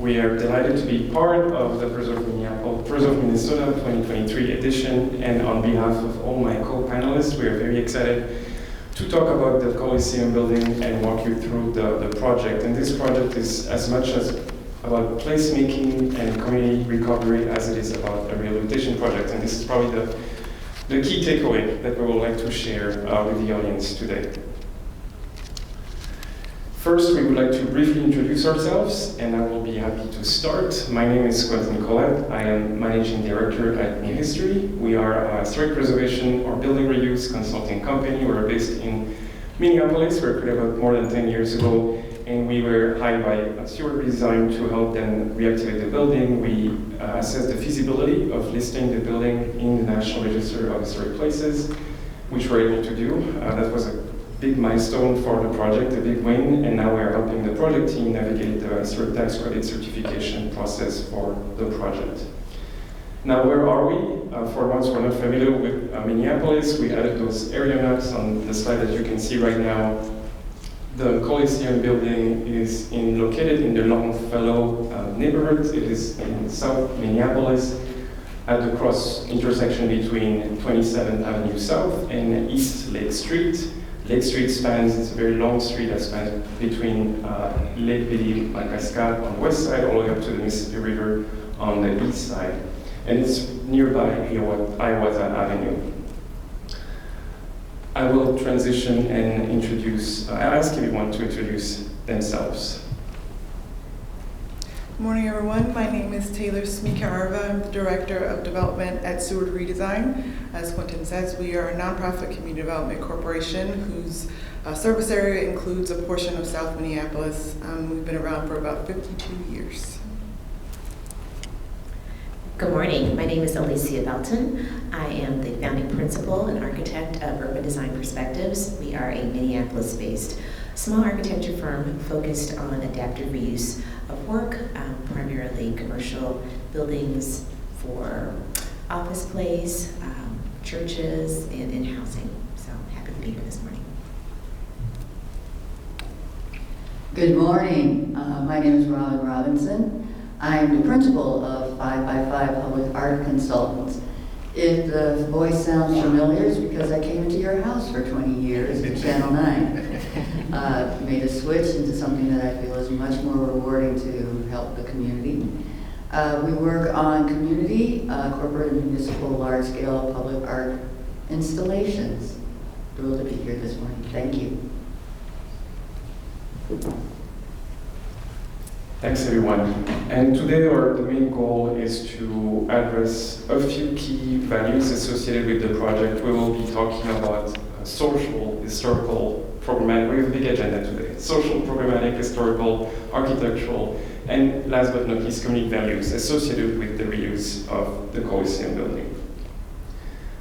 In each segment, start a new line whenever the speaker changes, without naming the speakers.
We are delighted to be part of the Preserve Minnesota 2023 edition, and on behalf of all my co-panelists, we are very excited to talk about the Coliseum Building and walk you through the project. And this project is as much as about placemaking and community recovery as it is about a rehabilitation project. And this is probably the key takeaway that we would like to share with the audience today. First, we would like to briefly introduce ourselves, and I will be happy to start. My name is Quentin and Collette. I am Managing Director at New History. We are a historic preservation or building reuse consulting company. We're based in Minneapolis. We were created about more than 10 years ago, and we were hired by Stewart Redesign to help them reactivate the building. We assessed the feasibility of listing the building in the National Register of Historic Places, which we're able to do. That was a big milestone for the project, a big win, and now we are helping the project team navigate the historic tax credit certification process for the project. Now, where are we? For ones who are not familiar with Minneapolis, we added those area maps on the slide that you can see right now. The Coliseum Building is located in the Longfellow neighborhood. It is in South Minneapolis, at the cross intersection between 27th Avenue South and East Lake Street. Lake Street spans, it's a very long street that spans between Lake Bidi-Cascade on the west side all the way up to the Mississippi River on the east side. And it's nearby Hiawatha Avenue. I will transition and introduce, I'll ask everyone to introduce themselves.
Good morning, everyone. My name is Smrikárova. I'm the Director of Development at Stewart Redesign. As Quentin says, we are a nonprofit community development corporation whose service area includes a portion of South Minneapolis. We've been around for about 52 years.
Good morning. My name is Alicia Belton. I am the founding principal and architect of Urban Design Perspectives. We are a Minneapolis-based small architecture firm focused on adaptive reuse of work, primarily commercial buildings for office plays, churches, and in housing. So happy to be here this morning.
Good morning. My name is Robyne Robinson. I am the principal of 5x5 Public Art Consultants. If the voice sounds familiar, it's because I came into your house for 20 years at Channel 9. Made a switch into something that I feel is much more rewarding to help the community. We work on community, corporate and municipal large-scale public art installations. Thrilled to be here this morning. Thank you.
Thanks, everyone. And today, the main goal is to address a few key values associated with the project. We will be talking about social, historical, programmatic. We have a big agenda today. Social, programmatic, historical, architectural, and last but not least, community values associated with the reuse of the Coliseum Building.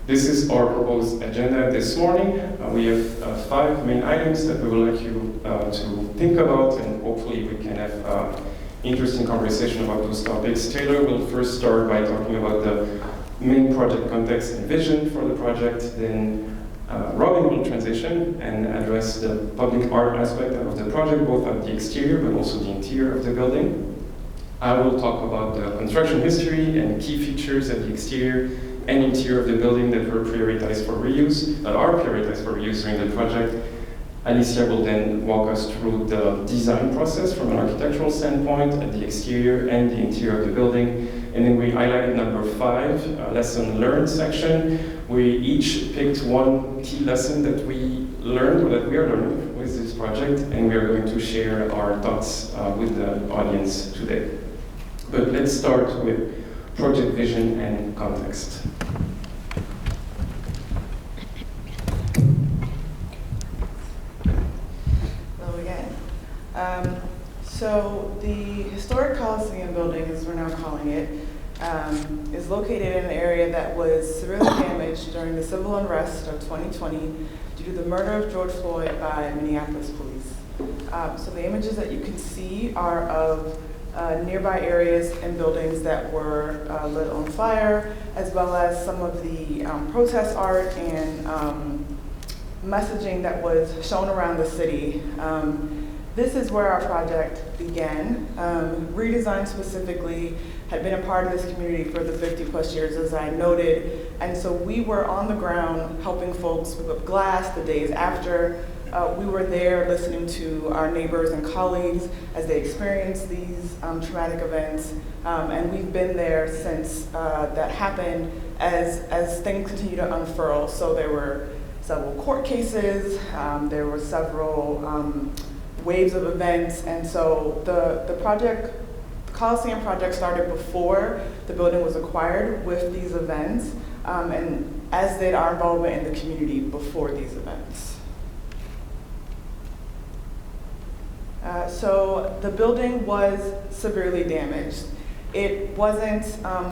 This is our proposed agenda this morning. We have 5 main items that we would like you to think about, and hopefully we can have interesting conversation about those topics. Taylor will first start by talking about the main project context and vision for the project. Then Robyne will transition and address the public art aspect of the project, both at the exterior but also the interior of the building. I will talk about the construction history and key features at the exterior and interior of the building that are prioritized for reuse during the project. Alicia will then walk us through the design process from an architectural standpoint at the exterior and the interior of the building. And then we highlighted number 5, lesson learned section. We each picked one key lesson that we learned or that we are learning with this project, and we are going to share our thoughts with the audience today. But let's start with project vision and context.
So the historic Coliseum Building, as we're now calling it, is located in an area that was severely damaged during the civil unrest of 2020 due to the murder of George Floyd by Minneapolis police. So the images that you can see are of nearby areas and buildings that were lit on fire, as well as some of the protest art and messaging that was shown around the city. This is where our project began. Redesign specifically had been a part of this community for the 50+ years, as I noted, and so we were on the ground helping folks pick up glass the days after. We were there listening to our neighbors and colleagues as they experienced these traumatic events, and we've been there since that happened as things continue to unfurl. So there were several court cases, there were several waves of events, and so the project, the Coliseum project started before the building was acquired with these events, and as did our involvement in the community before these events. So the building was severely damaged. It wasn't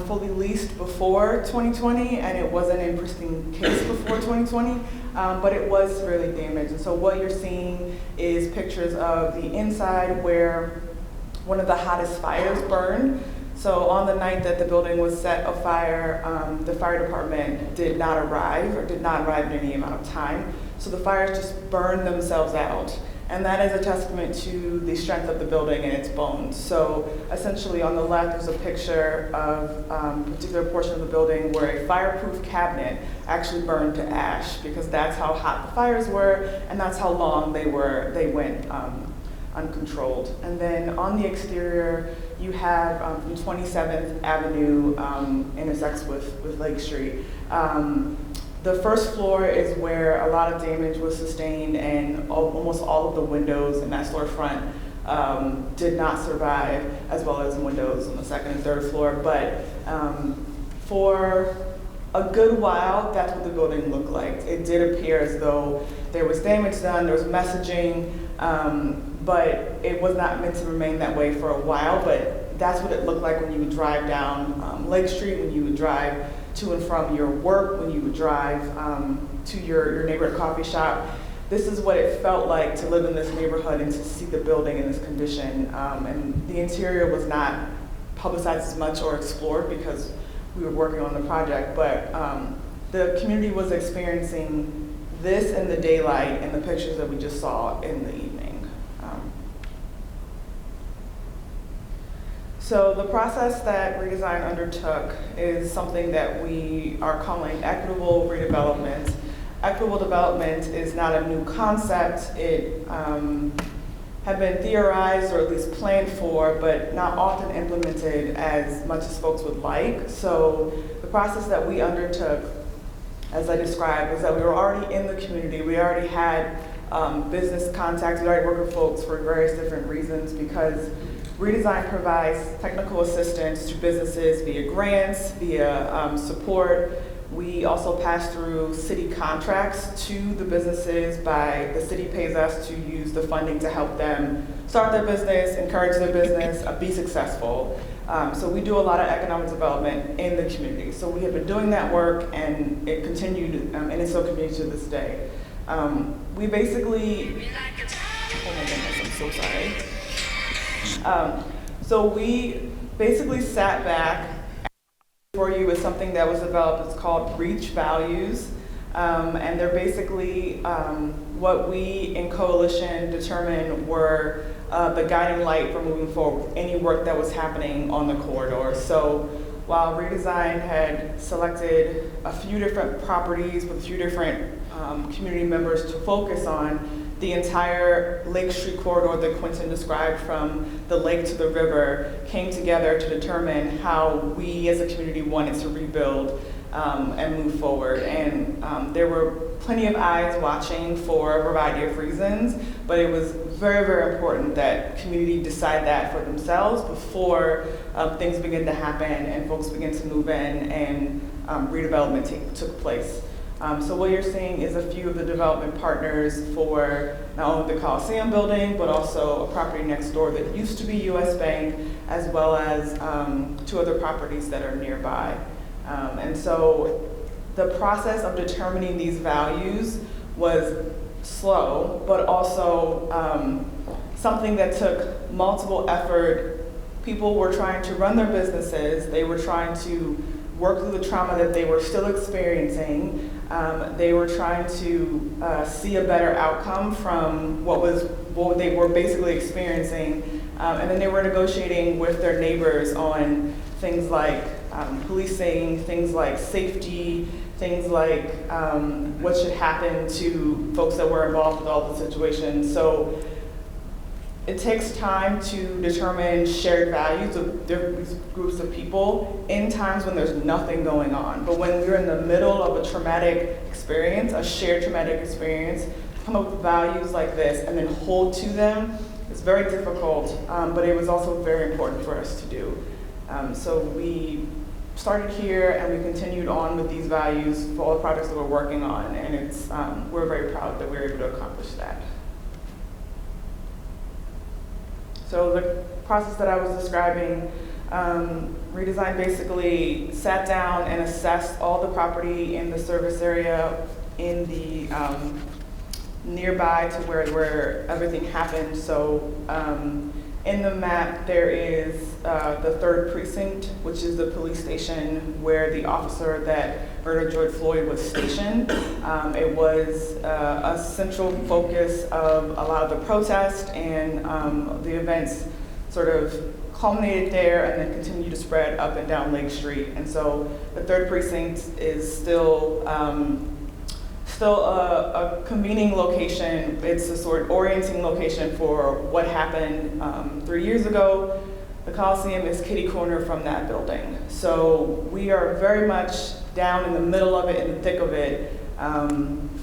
fully leased before 2020, and it wasn't in pristine case before 2020, but it was severely damaged. And so what you're seeing is pictures of the inside where one of the hottest fires burned. So on the night that the building was set afire, the fire department did not arrive in any amount of time. So the fires just burned themselves out. And that is a testament to the strength of the building and its bones. So essentially on the left, there's a picture of a particular portion of the building where a fireproof cabinet actually burned to ash, because that's how hot the fires were and that's how long they went uncontrolled. And then on the exterior, you have from 27th Avenue intersects with Lake Street. The first floor is where a lot of damage was sustained, and almost all of the windows in that storefront did not survive, as well as windows on the second and third floor. But for a good while, that's what the building looked like. It did appear as though there was damage done, there was messaging, but it was not meant to remain that way for a while. But that's what it looked like when you would drive down Lake Street, when you would drive to and from your work, when you would drive to your neighborhood coffee shop. This is what it felt like to live in this neighborhood and to see the building in this condition. And the interior was not publicized as much or explored because we were working on the project, but the community was experiencing this in the daylight and the pictures that we just saw in the evening. So the process that Redesign undertook is something that we are calling equitable redevelopment. Equitable development is not a new concept. It had been theorized or at least planned for, but not often implemented as much as folks would like. So the process that we undertook, as I described, was that we were already in the community. We already had business contacts. We already worked with folks for various different reasons, because Redesign provides technical assistance to businesses via grants, via support. We also pass through city contracts to the businesses. The city pays us to use the funding to help them start their business, encourage their business, be successful. So we do a lot of economic development in the community. So we have been doing that work, and it continued, and it still continues to this day. We basically, oh my goodness, I'm so sorry. So we basically sat back for you with something that was developed. It's called Reach Values, and they're basically what we in Coalition determined were the guiding light for moving forward with any work that was happening on the corridor. So while Redesign had selected a few different properties with a few different community members to focus on, the entire Lake Street corridor that Quentin described from the lake to the river came together to determine how we as a community wanted to rebuild and move forward. And there were plenty of eyes watching for a variety of reasons, but it was very, very important that community decide that for themselves before things begin to happen and folks begin to move in and redevelopment took place. So what you're seeing is a few of the development partners for not only the Coliseum Building, but also a property next door that used to be US Bank, as well as 2 other properties that are nearby. And so the process of determining these values was slow, but also something that took multiple effort. People were trying to run their businesses. They were trying to work through the trauma that they were still experiencing. They were trying to see a better outcome from what was what they were basically experiencing. And then they were negotiating with their neighbors on things like policing, things like safety, things like what should happen to folks that were involved with all the situations. So it takes time to determine shared values of different groups of people in times when there's nothing going on. But when you're in the middle of a traumatic experience, a shared traumatic experience, come up with values like this and then hold to them, it's very difficult, but it was also very important for us to do. So we started here and we continued on with these values for all the projects that we're working on, and it's, we're very proud that we were able to accomplish that. So the process that I was describing, Redesign basically sat down and assessed all the property in the service area in the nearby to where everything happened. So in the map, there is the 3rd precinct, which is the police station where the officer that murdered George Floyd was stationed. It was a central focus of a lot of the protest, and the events sort of culminated there and then continued to spread up and down Lake Street. And so the 3rd precinct is still a convening location. It's a sort of orienting location for what happened 3 years ago. The Coliseum is kitty corner from that building. So we are very much down in the middle of it, in the thick of it.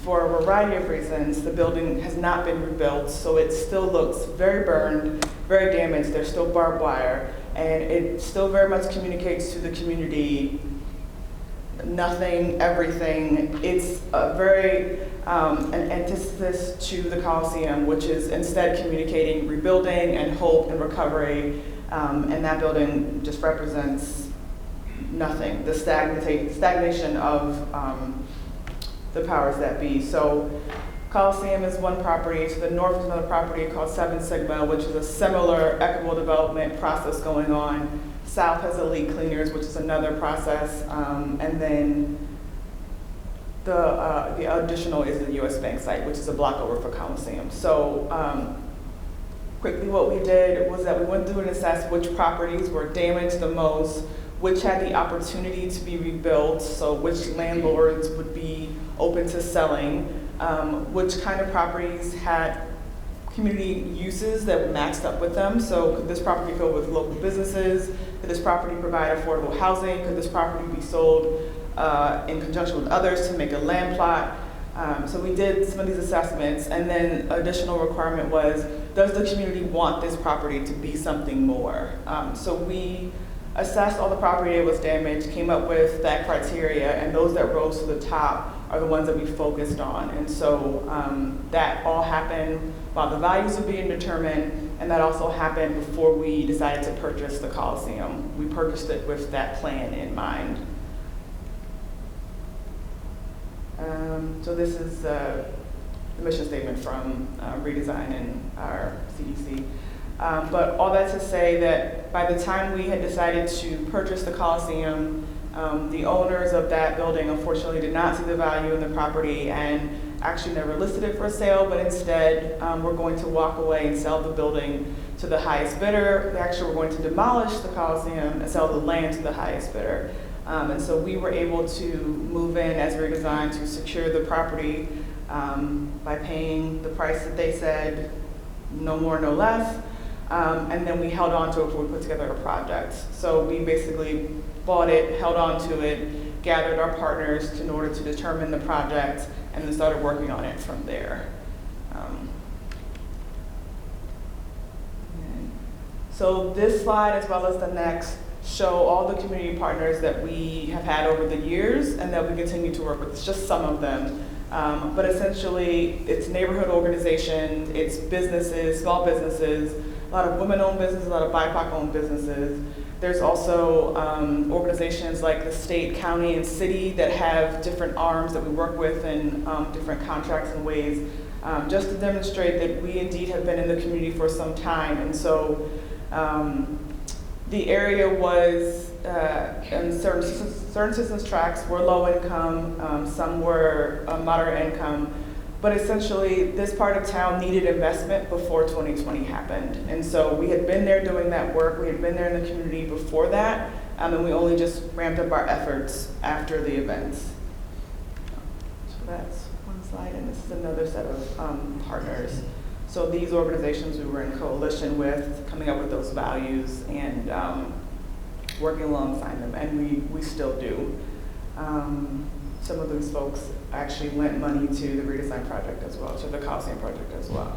For a variety of reasons, the building has not been rebuilt, so it still looks very burned, very damaged. There's still barbed wire, and it still very much communicates to the community nothing, everything. It's a very an antithesis to the Coliseum, which is instead communicating rebuilding and hope and recovery, and that building just represents nothing, the stagnation of the powers that be. So Coliseum is one property. To the north is another property called 7 Sigma, which is a similar equitable development process going on. South has Elite Cleaners, which is another process, and then the additional is the US Bank site, which is a block over for Coliseum. So quickly what we did was that we went through and assessed which properties were damaged the most, which had the opportunity to be rebuilt, so which landlords would be open to selling, which kind of properties had community uses that matched up with them. So could this property fill with local businesses? Could this property provide affordable housing? Could this property be sold in conjunction with others to make a land plot? So we did some of these assessments, and then additional requirement was, does the community want this property to be something more? So we assessed all the property that was damaged, came up with that criteria, and those that rose to the top are the ones that we focused on. And so that all happened while the values were being determined, and that also happened before we decided to purchase the Coliseum. We purchased it with that plan in mind. So this is the mission statement from Redesign and our CDC. But all that to say that by the time we had decided to purchase the Coliseum, the owners of that building unfortunately did not see the value in the property and actually never listed it for sale, but instead we're going to walk away and sell the building to the highest bidder. Actually, we're going to demolish the Coliseum and sell the land to the highest bidder. And so we were able to move in as Redesign to secure the property by paying the price that they said, no more, no less. And then we held on to it before we put together a project. So we basically bought it, held on to it, gathered our partners in order to determine the project, and then started working on it from there. So this slide, as well as the next, show all the community partners that we have had over the years and that we continue to work with. It's just some of them. But essentially, it's neighborhood organizations, it's businesses, small businesses, a lot of women-owned businesses, a lot of BIPOC-owned businesses. There's also organizations like the state, county, and city that have different arms that we work with and different contracts and ways, just to demonstrate that we indeed have been in the community for some time. And so the area was, in certain citizens' tracts were low income, some were moderate income, But essentially, this part of town needed investment before 2020 happened. And so we had been there doing that work, we had been there in the community before that, and we only just ramped up our efforts after the events. So that's one slide, and this is another set of partners. So these organizations we were in coalition with, coming up with those values and working alongside them, and we still do. Some of those folks actually lent money to the Redesign project as well, to the Coliseum project as well.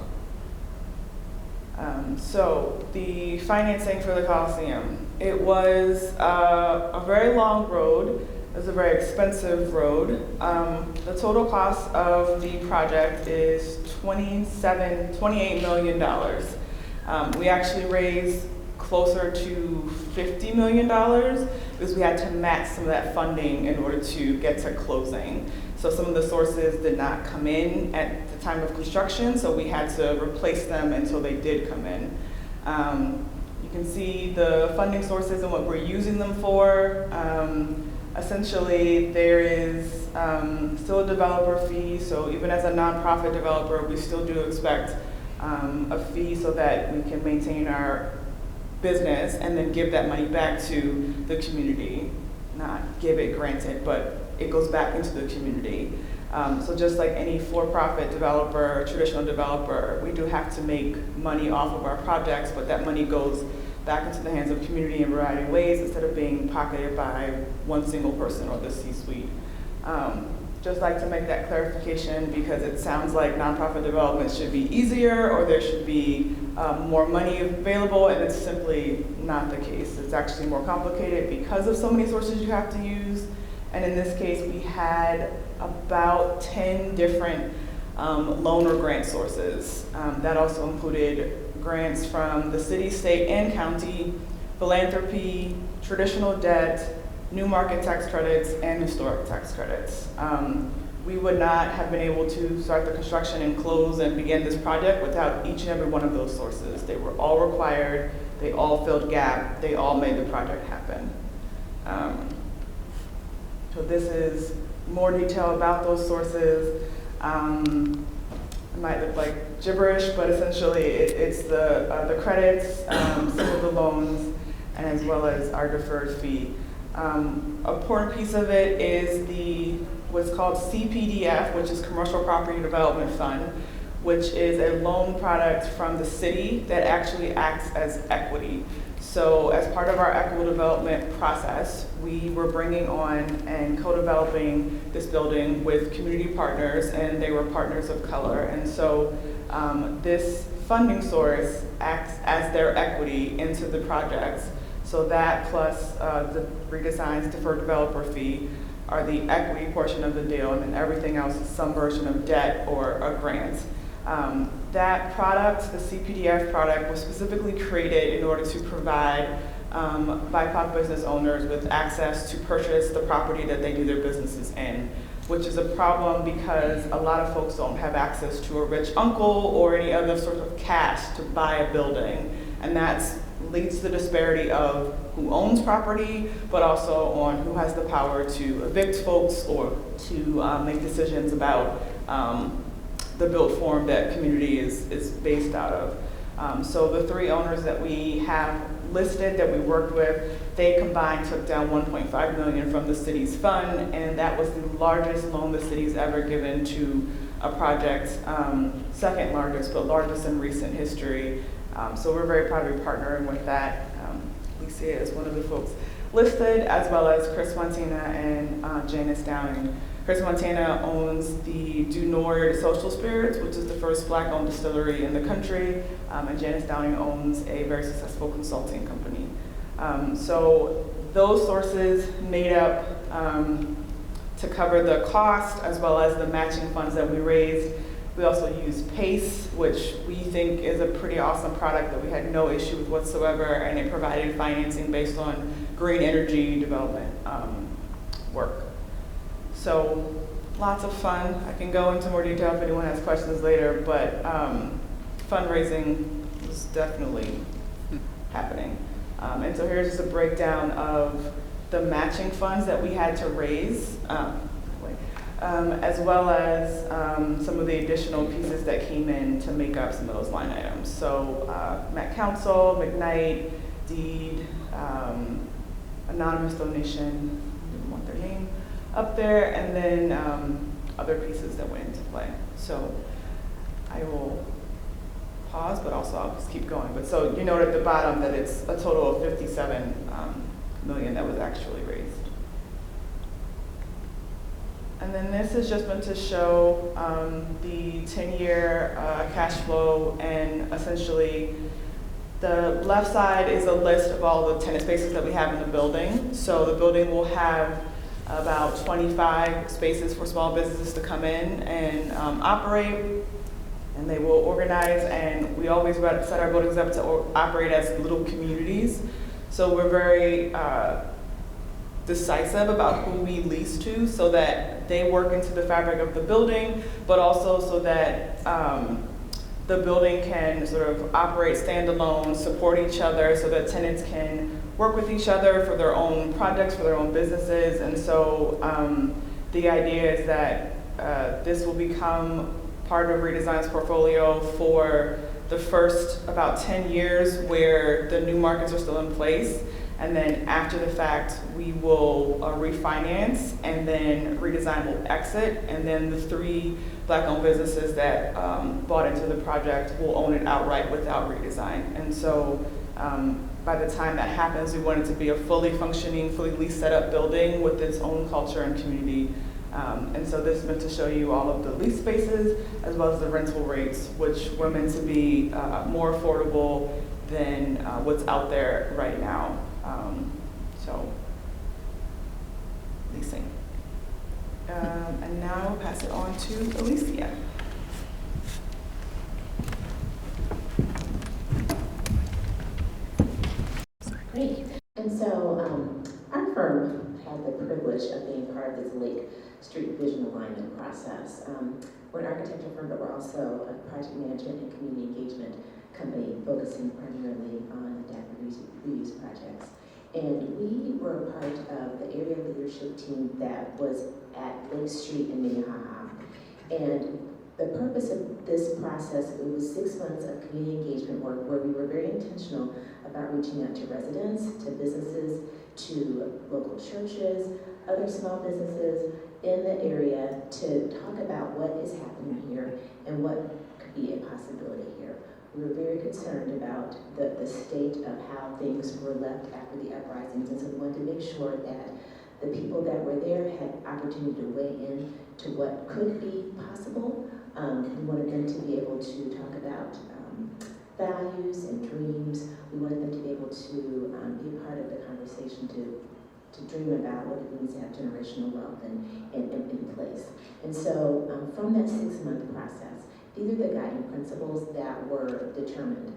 So the financing for the Coliseum, it was a very long road. It was a very expensive road. The total cost of the project is $28 million. We actually raised closer to $50 million because we had to match some of that funding in order to get to closing. So some of the sources did not come in at the time of construction, so we had to replace them until they did come in. You can see the funding sources and what we're using them for. Essentially, there is still a developer fee, so even as a nonprofit developer, we still do expect a fee so that we can maintain our business and then give that money back to the community. Not give it, granted, but it goes back into the community. So just like any for-profit developer, traditional developer, we do have to make money off of our projects, but that money goes back into the hands of the community in a variety of ways instead of being pocketed by one single person or the C-suite. Just like to make that clarification because it sounds like nonprofit development should be easier or there should be more money available, and it's simply not the case. It's actually more complicated because of so many sources you have to use. And in this case, we had about 10 different loan or grant sources. That also included grants from the city, state, and county, philanthropy, traditional debt, new market tax credits, and historic tax credits. We would not have been able to start the construction and close and begin this project without each and every one of those sources. They were all required, they all filled gap, they all made the project happen. So this is more detail about those sources. It might look like gibberish, but essentially it's the credits, some of the loans, and as well as our deferred fee. An important piece of it is what's called CPDF, which is Commercial Property Development Fund, which is a loan product from the city that actually acts as equity. So as part of our equitable development process, we were bringing on and co-developing this building with community partners, and they were partners of color. And so this funding source acts as their equity into the projects. So that plus the Redesign's deferred developer fee are the equity portion of the deal, and then everything else is some version of debt or a grant. That product, the CPDF product, was specifically created in order to provide BIPOC business owners with access to purchase the property that they do their businesses in, which is a problem because a lot of folks don't have access to a rich uncle or any other sort of cash to buy a building. And that leads to the disparity of who owns property, but also on who has the power to evict folks or to make decisions about the built form that community is based out of. So the three owners that we have listed that we worked with, they combined took down $1.5 million from the city's fund, and that was the largest loan the city's ever given to a project, second largest, but largest in recent history. So we're very proud to be partnering with that. Alicia is one of the folks listed, as well as Chris Montana and Janice Downing. Chris Montana owns the Du Nord Social Spirits, which is the first Black-owned distillery in the country, and Janice Downing owns a very successful consulting company. So those sources made up to cover the cost as well as the matching funds that we raised. We also use PACE, which we think is a pretty awesome product that we had no issue with whatsoever, and it provided financing based on green energy development work. So lots of fun. I can go into more detail if anyone has questions later, but fundraising was definitely happening. And so here's just a breakdown of the matching funds that we had to raise. as well as some of the additional pieces that came in to make up some of those line items. So Met Council, McKnight, deed, anonymous donation, didn't want their name up there, and then other pieces that went into play. So I will pause, but also I'll just keep going. But so you note at the bottom that it's a total of 57 million that was actually raised. And then this is just meant to show the 10-year cash flow, and essentially the left side is a list of all the tenant spaces that we have in the building. So the building will have about 25 spaces for small businesses to come in and operate, and they will organize, and we always set our buildings up to operate as little communities. So we're very decisive about who we lease to, so that they work into the fabric of the building, but also so that the building can sort of operate standalone, support each other, so that tenants can work with each other for their own projects, for their own businesses. And so the idea is that this will become part of Redesign's portfolio for the first about 10 years where the new markets are still in place. And then after the fact, we will refinance, and then Redesign will exit, and then the 3 Black-owned businesses that bought into the project will own it outright without Redesign. And so by the time that happens, we want it to be a fully functioning, fully leased set up building with its own culture and community. And so this is meant to show you all of the lease spaces as well as the rental rates, which were meant to be more affordable than what's out there right now. So, leasing. And now I'll pass it on to Alicia.
Great. And so our firm had the privilege of being part of this Lake Street vision alignment process. We're an architecture firm, but we're also a project management and community engagement company focusing primarily on adaptive reuse projects. And we were a part of the area leadership team that was at Lake Street in Minnehaha. And the purpose of this process, it was 6 months of community engagement work where we were very intentional about reaching out to residents, to businesses, to local churches, other small businesses in the area to talk about what is happening here and what could be a possibility here. We were very concerned about the state of how things were left after the uprisings, and so we wanted to make sure that the people that were there had opportunity to weigh in to what could be possible. We wanted them to be able to talk about values and dreams. We wanted them to be able to be a part of the conversation to dream about what it means to have generational wealth in place. And so from that 6-month process, these are the guiding principles that were determined.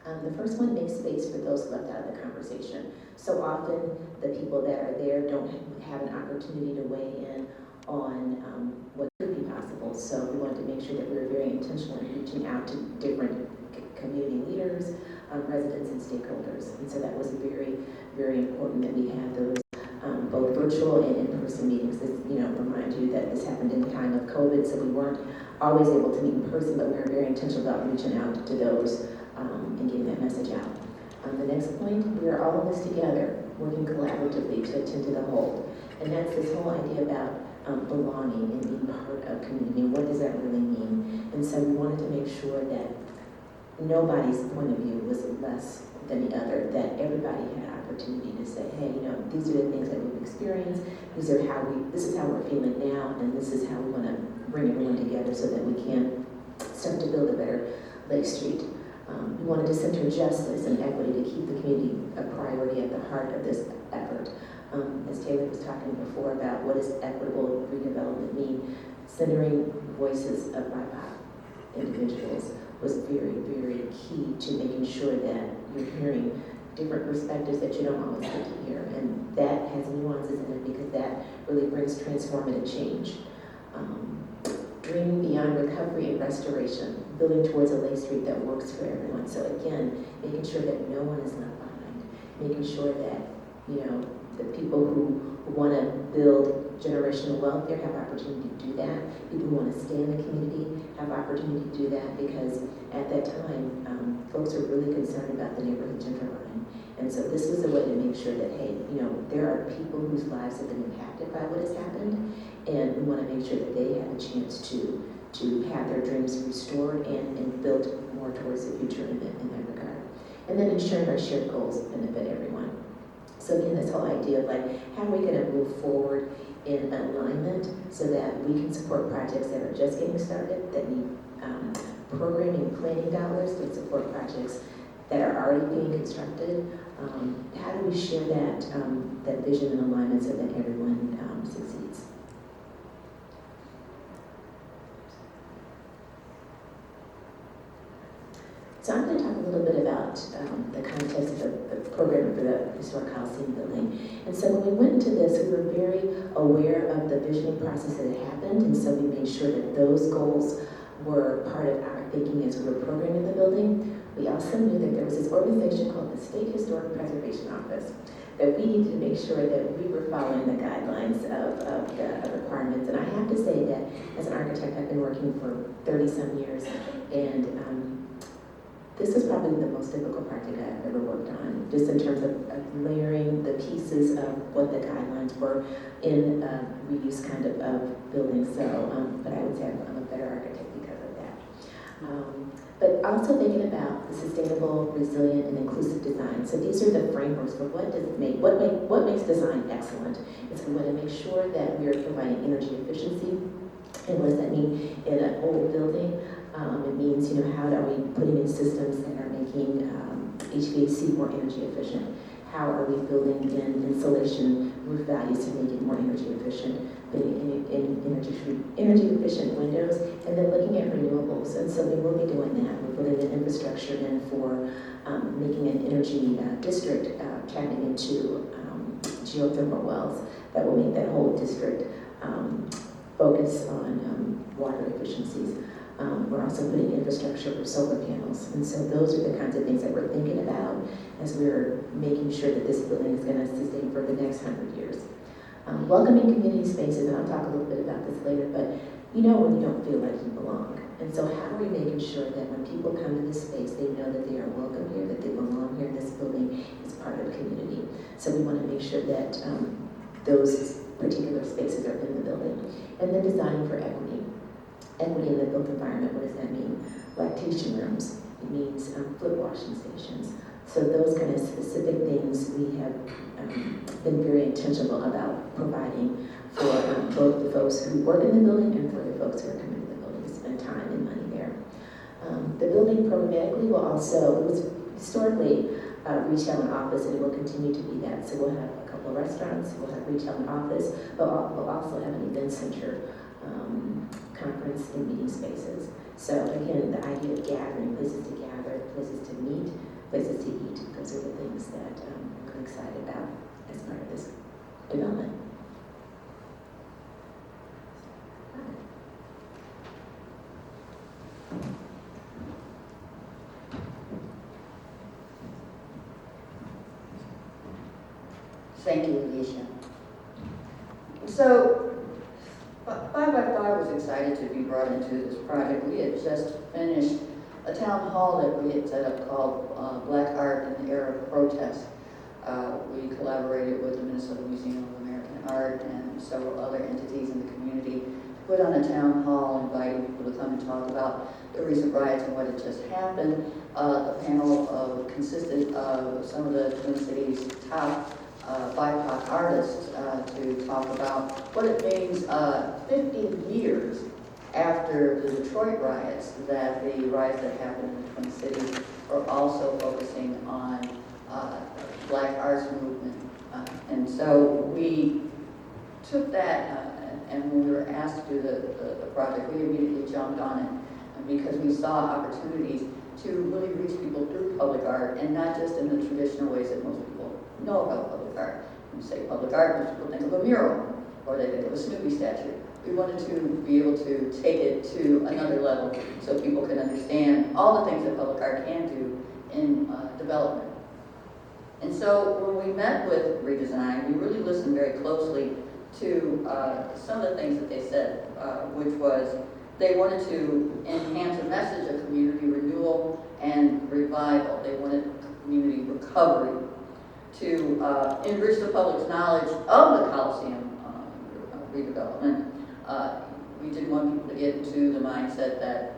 The first one, make space for those left out of the conversation. So often the people that are there don't have an opportunity to weigh in on what could be possible. So we wanted to make sure that we were very intentional in reaching out to different community leaders, residents, and stakeholders. And so that was very, very important that we had those both virtual and in-person meetings. This, remind you that this happened in the time of COVID, so we weren't always able to meet in person, but we were very intentional about reaching out to those and getting that message out. The next point, we are all in this together, working collaboratively to attend to the whole. And that's this whole idea about belonging and being part of community. What does that really mean? And so we wanted to make sure that nobody's point of view was less than the other, that everybody had opportunity to say, hey, these are the things that we've experienced, this is how we're feeling now, and this is how we want to bring everyone together so that we can start to build a better Lake Street. We wanted to center justice and equity to keep the community a priority at the heart of this effort. As Taylor was talking before about what does equitable redevelopment mean, centering voices of BIPOC individuals was very, very key to making sure that you're hearing different perspectives that you don't always get to hear. And that has nuances in it because that really brings transformative change. Dreaming beyond recovery and restoration, building towards a Lake Street that works for everyone. So again, making sure that no one is left behind, making sure that, the people who want to build generational wealth there have opportunity to do that. People who want to stay in the community have opportunity to do that, because at that time, folks are really concerned about the neighborhood genderline. And so this was a way to make sure that, hey, you know, there are people whose lives have been impacted by what has happened, and we want to make sure that they have a chance to have their dreams restored and built more towards the future in that regard. And then ensuring our shared goals benefit everyone. So again, this whole idea of like, how are we going to move forward in alignment so that we can support projects that are just getting started, that need programming and planning dollars, that support projects that are already being constructed. How do we share that vision and alignment so that everyone succeeds? So I'm going to talk a little bit about the context of the program for the historic Coliseum Building. And so when we went into this, we were very aware of the visioning process that had happened, and so we made sure that those goals were part of our thinking as we were programming the building. We also knew that there was this organization called the State Historic Preservation Office, that we needed to make sure that we were following the guidelines of the requirements. And I have to say that as an architect, I've been working for 30-some years, and this is probably the most difficult project I've ever worked on, just in terms of layering the pieces of what the guidelines were in a reuse kind of building. So, but I would say I'm a better architect because of that. But also thinking about the sustainable, resilient, and inclusive design. So these are the frameworks for what makes design excellent. And so we want to make sure that we are providing energy efficiency. And what does that mean in an old building? It means, you know, how are we putting in systems that are making HVAC more energy efficient? How are we building in insulation roof values to make it more energy efficient? Putting in energy efficient windows, and then looking at renewables. And so we will be doing that. We're putting the infrastructure in for making an energy district, tapping into geothermal wells that will make that whole district focus on water efficiencies. We're also putting infrastructure for solar panels. And so those are the kinds of things that we're thinking about as we're making sure that this building is going to sustain for the next 100 years. Welcoming community spaces, and I'll talk a little bit about this later, but you know when you don't feel like you belong. And so how are we making sure that when people come to this space, they know that they are welcome here, that they belong here, this building is part of the community. So we want to make sure that those particular spaces are in the building. And then designing for equity. Equity in the built environment, what does that mean? Lactation rooms, it means foot washing stations. So those kind of specific things we have been very intentional about providing for both the folks who work in the building and for the folks who are coming to the building to spend time and money there. The building programmatically will also, it was historically retail and office, and it will continue to be that. So we'll have a couple of restaurants, we'll have retail and office, but we'll also have an event center, conference and meeting spaces. So again, the idea of gathering, places to gather, places to meet, places to eat, those are the things that I'm really excited about as part of this development.
Thank you, Alicia. So, 5x5 was excited to be brought into this project. We had just finished a town hall that we had set up called Black Art in the Era of Protest. We collaborated with the Minnesota Museum of American Art and several other entities in the community to put on a town hall, inviting people to come and talk about the recent riots and what had just happened. The panel consisted of some of the Twin Cities' top BIPOC artists to talk about what it means 50 years after the Detroit riots, that the riots that happened in the Twin Cities are also focusing on Black arts movement. And so we took that, and when we were asked to do the project, we immediately jumped on it because we saw opportunities to really reach people through public art, and not just in the traditional ways that most people know about public art. When you say public art, most people think of a mural, or they think of a Snoopy statue. We wanted to be able to take it to another level so people can understand all the things that public art can do in development. And And so when we met with Redesign, we really listened very closely to some of the things that they said, which was they wanted to enhance a message of community renewal and revival. They wanted community recovery, to enrich the public's knowledge of the Coliseum redevelopment. We didn't want people to get into the mindset that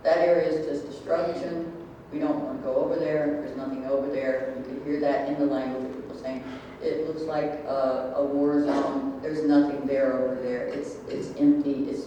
that area is just destruction. We don't want to go over there. There's nothing over there. You can hear that in the language of people saying, it looks like a war zone. There's nothing there over there. It's empty. It's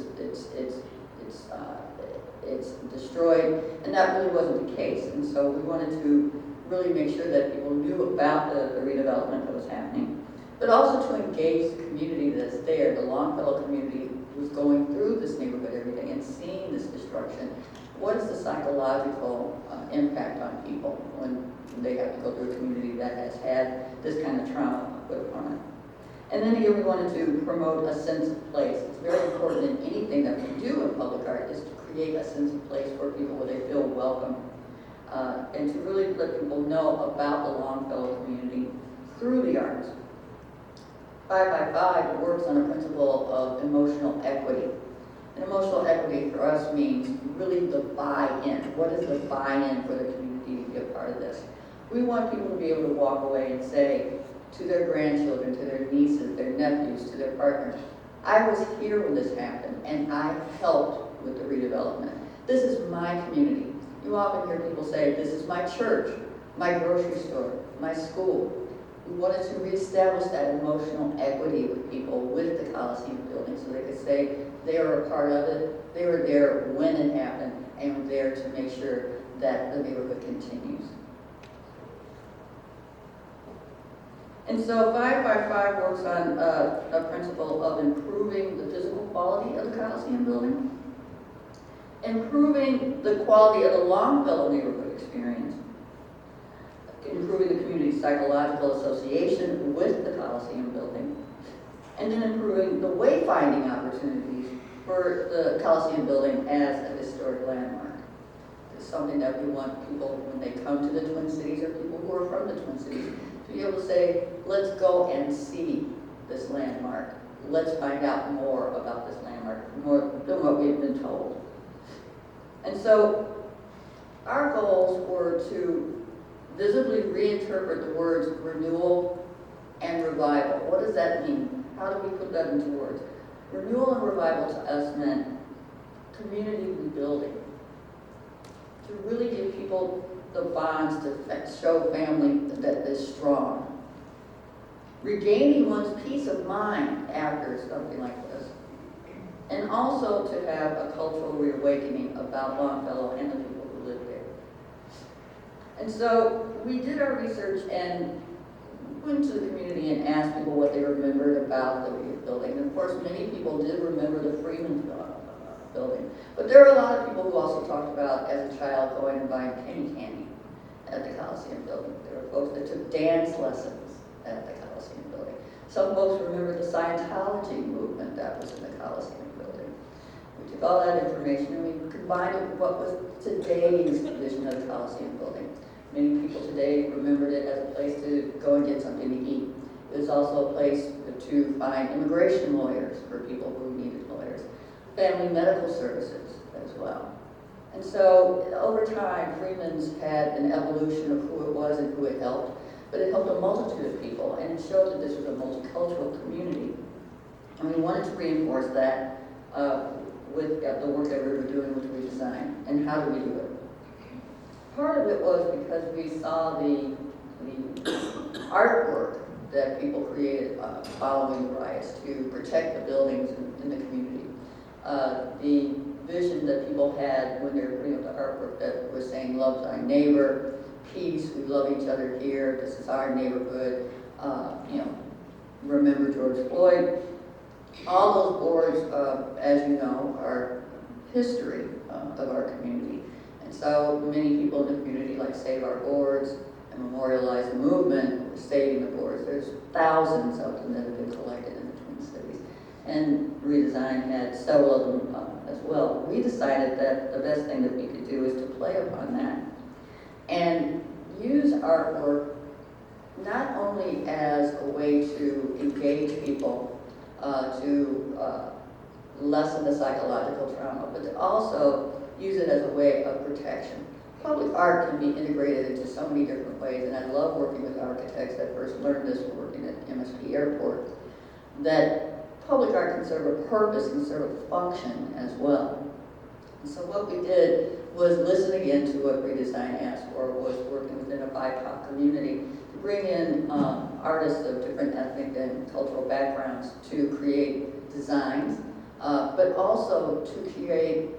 destroyed. And that really wasn't the case. And so we wanted to really make sure that people knew about the redevelopment that was happening, but also to engage the community that's there. The Longfellow community was going through this neighborhood every day and seeing this destruction. What is the psychological impact on people when they have to go through a community that has had this kind of trauma put upon it? And then here we wanted to promote a sense of place. It's very important in anything that we do in public art is to create a sense of place for people where they feel welcome. And to really let people know about the Longfellow community through the arts. 5x5 works on a principle of emotional equity. And emotional equity for us means really the buy-in. What is the buy-in for the community to be a part of this? We want people to be able to walk away and say to their grandchildren, to their nieces, their nephews, to their partners, I was here when this happened and I helped with the redevelopment. This is my community. You often hear people say, this is my church, my grocery store, my school. We wanted to reestablish that emotional equity with people with the Coliseum Building so they could say they were a part of it, they were there when it happened, and were there to make sure that the neighborhood continues. And so 5x5 works on a principle of improving the physical quality of the Coliseum Building, improving the quality of the Longfellow neighborhood experience, improving the community's psychological association with the Coliseum Building, and then improving the wayfinding opportunities for the Coliseum Building as a historic landmark. It's something that we want people, when they come to the Twin Cities or people who are from the Twin Cities, to be able to say, let's go and see this landmark. Let's find out more about this landmark, more than what we've been told. And so our goals were to visibly reinterpret the words renewal and revival. What does that mean? How do we put that into words? Renewal and revival to us meant community rebuilding. To really give people the bonds to show family that is strong. Regaining one's peace of mind after something like this. And also to have a cultural reawakening about Longfellow and the people who live there. And so we did our research and went to the community and asked people what they remembered about the building. And of course, many people did remember the Freeman building. But there are a lot of people who also talked about, as a child, going and buying penny candy at the Coliseum Building. There were folks that took dance lessons at the Coliseum Building. Some folks remember the Scientology movement that was in the Coliseum Building. We took all that information and we combined it with what was today's vision of the Coliseum Building. Many people today remembered it as a place to go and get something to eat. It was also a place to find immigration lawyers for people who needed lawyers, family medical services as well. And so over time, Freeman's had an evolution of who it was and who it helped, but it helped a multitude of people, and it showed that this was a multicultural community. And we wanted to reinforce that with the work that we were doing with Redesign. And how do we do it? Part of it was because we saw the artwork that people created following the riots to protect the buildings in the community. The vision that people had when they were putting up the artwork that was saying, love thy neighbor, peace, we love each other here, this is our neighborhood, remember George Floyd. All those boards, as you know, are history of our community. And so many people in the community like save our boards and memorialize the movement, saving the boards. There's thousands of them that have been collected in the Twin Cities. And Redesign had several of them as well. We decided that the best thing that we could do is to play upon that and use artwork not only as a way to engage people, to lessen the psychological trauma, but to also use it as a way of protection. Public art can be integrated into so many different ways, and I love working with architects that first learned this from working at MSP Airport, that public art can serve a purpose and serve a function as well. And so what we did was listen again to what Redesign asked for, was working within a BIPOC community to bring in artists of different ethnic and cultural backgrounds to create designs, but also to create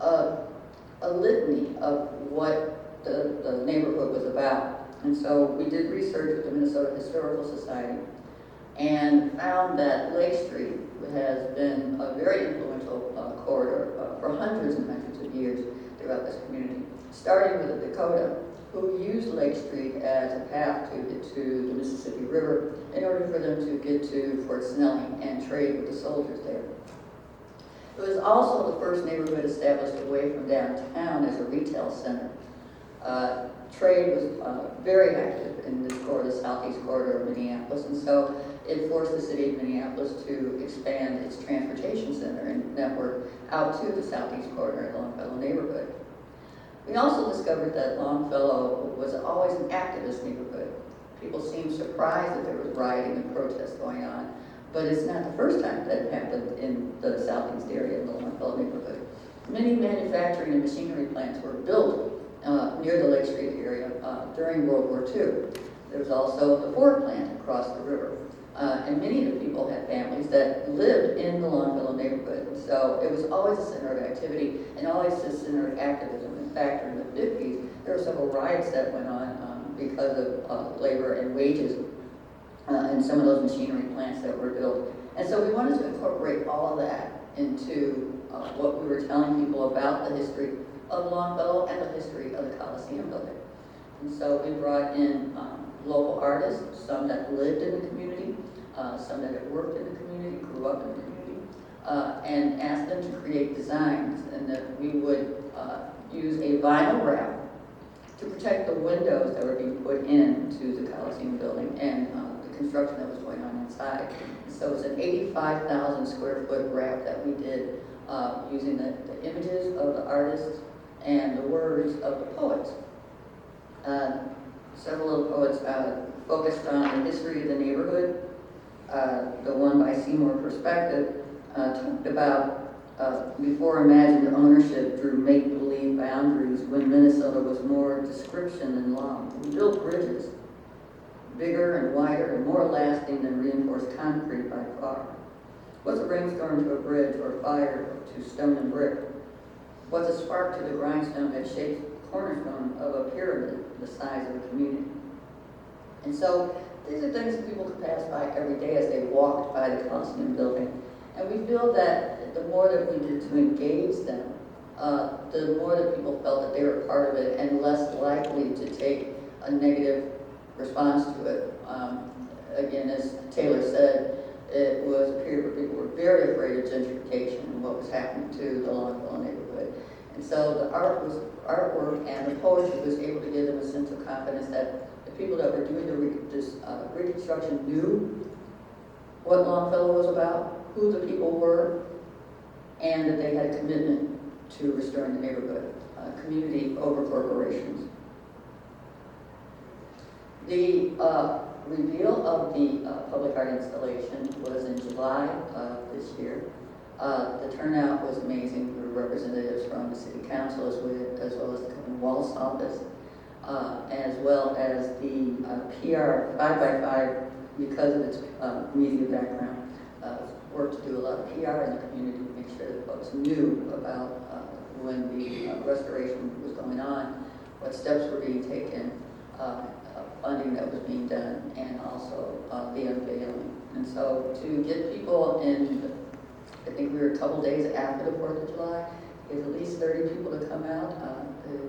a litany of what the neighborhood was about. And so we did research with the Minnesota Historical Society and found that Lake Street has been a very influential corridor for hundreds and hundreds of years throughout this community, starting with the Dakota, who used Lake Street as a path to get to the Mississippi River in order for them to get to Fort Snelling and trade with the soldiers there. It was also the first neighborhood established away from downtown as a retail center. Trade was very active in this corridor, the southeast corridor of Minneapolis, and so it forced the city of Minneapolis to expand its transportation center and network out to the southeast corridor of the Longfellow neighborhood. We also discovered that Longfellow was always an activist neighborhood. People seemed surprised that there was rioting and protests going on, but it's not the first time that it happened in the southeast area of the Longfellow neighborhood. Many manufacturing and machinery plants were built near the Lake Street area during World War II. There was also the Ford plant across the river. And many of the people had families that lived in the Longfellow neighborhood. So it was always a center of activity and always a center of activism. In fact, during the 50s, there were several riots that went on because of labor and wages in some of those machinery plants that were built. And so we wanted to incorporate all of that into what we were telling people about the history of Longfellow and the history of the Coliseum Building. And so we brought in local artists, some that lived in the community, some that had worked in the community, grew up in the community, and asked them to create designs, and that we would use a vinyl wrap to protect the windows that were being put into the Coliseum Building and the construction that was going on inside. So it was an 85,000 square foot wrap that we did using the images of the artists and the words of the poets. Several of the poets focused on the history of the neighborhood. The one by Seymour Perspective talked about before imagined ownership drew make-believe boundaries when Minnesota was more description than law. We built bridges, bigger and wider and more lasting than reinforced concrete by far. What's a rainstorm to a bridge or fire to stone and brick? What's a spark to the grindstone that shapes the cornerstone of a pyramid the size of a community? And so these are things that people could pass by every day as they walked by the Coliseum Building. And we feel that the more that we did to engage them, the more that people felt that they were part of it and less likely to take a negative response to it. Again, as Taylor said, it was a period where people were very afraid of gentrification and what was happening to the Longfellow neighborhood. And so the artwork and the poetry was able to give them a sense of confidence that the people that were doing the reconstruction knew what Longfellow was about, who the people were, and that they had a commitment to restoring the neighborhood, community over corporations. The reveal of the public art installation was in July of this year. The turnout was amazing. There were representatives from the city council as well as the Governor Wallace office, as well as the PR 5x5, because of its media background, worked to do a lot of PR in the community to make sure that folks knew about when the restoration was going on, what steps were being taken, funding that was being done, and also the unveiling. And so to get people in, I think we were a couple days after the 4th of July, get at least 30 people to come out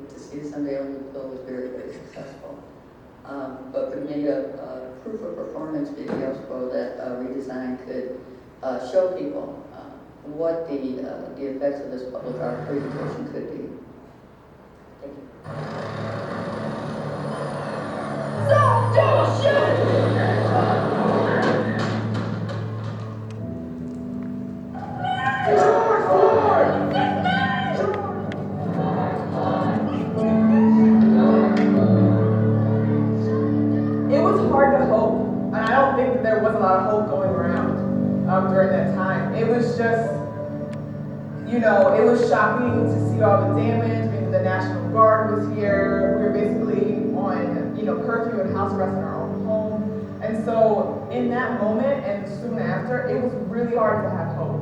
to see this unveiling of the bill was very, very successful. But we made a proof of performance video so that Redesign could show people what the effects of this public art presentation could be. Thank you.
it was hard to hope, and I don't think that there was a lot of hope going around during that time. It was just, you know, it was shocking to see all the damage. I mean, the National Guard was here. We were basically on, you know, curfew and house arrest in our own home. And so in that moment and soon after, it was really hard to have hope.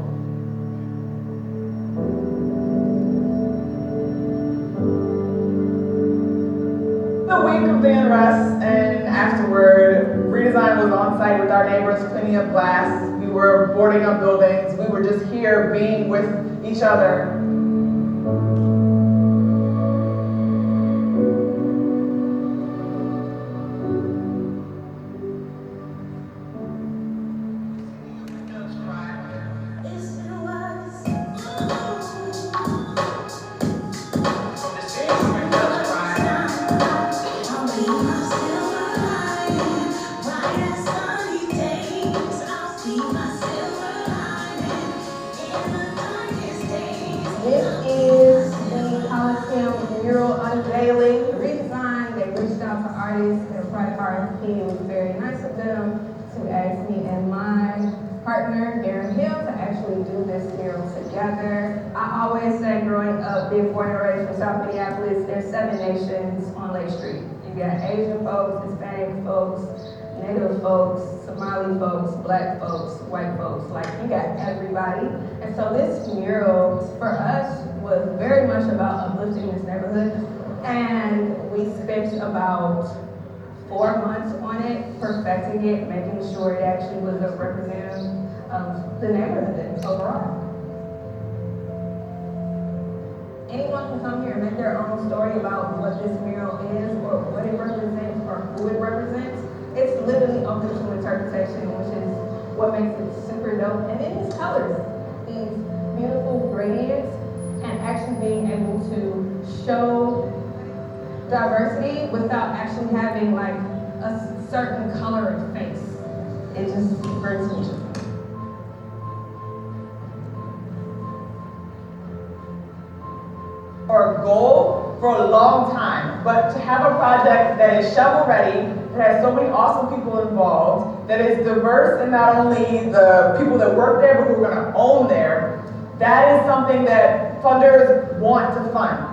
The week of the unrest and afterward, Redesign was on site with our neighbors, cleaning up glass. We were boarding up buildings. We were just here being with each other.
This is the Coliseum mural unveiling, Redesign. They reached out to artists in a private RFP. It was very nice of them to ask me and my partner, Darren Hill, to actually do this mural together. I always say growing up, being born and raised from South Minneapolis, there's 7 nations on Lake Street. You got Asian folks, Hispanic folks, Native folks, Somali folks, black folks, white folks, like you got everybody. And so this mural for us was very much about uplifting this neighborhood. And we spent about 4 months on it, perfecting it, making sure it actually was a representative of the neighborhood overall. Anyone can come here and make their own story about what this mural is or what it represents or who it represents. It's literally open to interpretation, which is what makes it super dope. And then these colors, these beautiful gradients, and actually being able to show diversity without actually having like a certain color of face. It just brings me joy.
Or a goal for a long time, but to have a project that is shovel ready, that has so many awesome people involved, that is diverse in not only the people that work there, but who are going to own there, that is something that funders want to fund.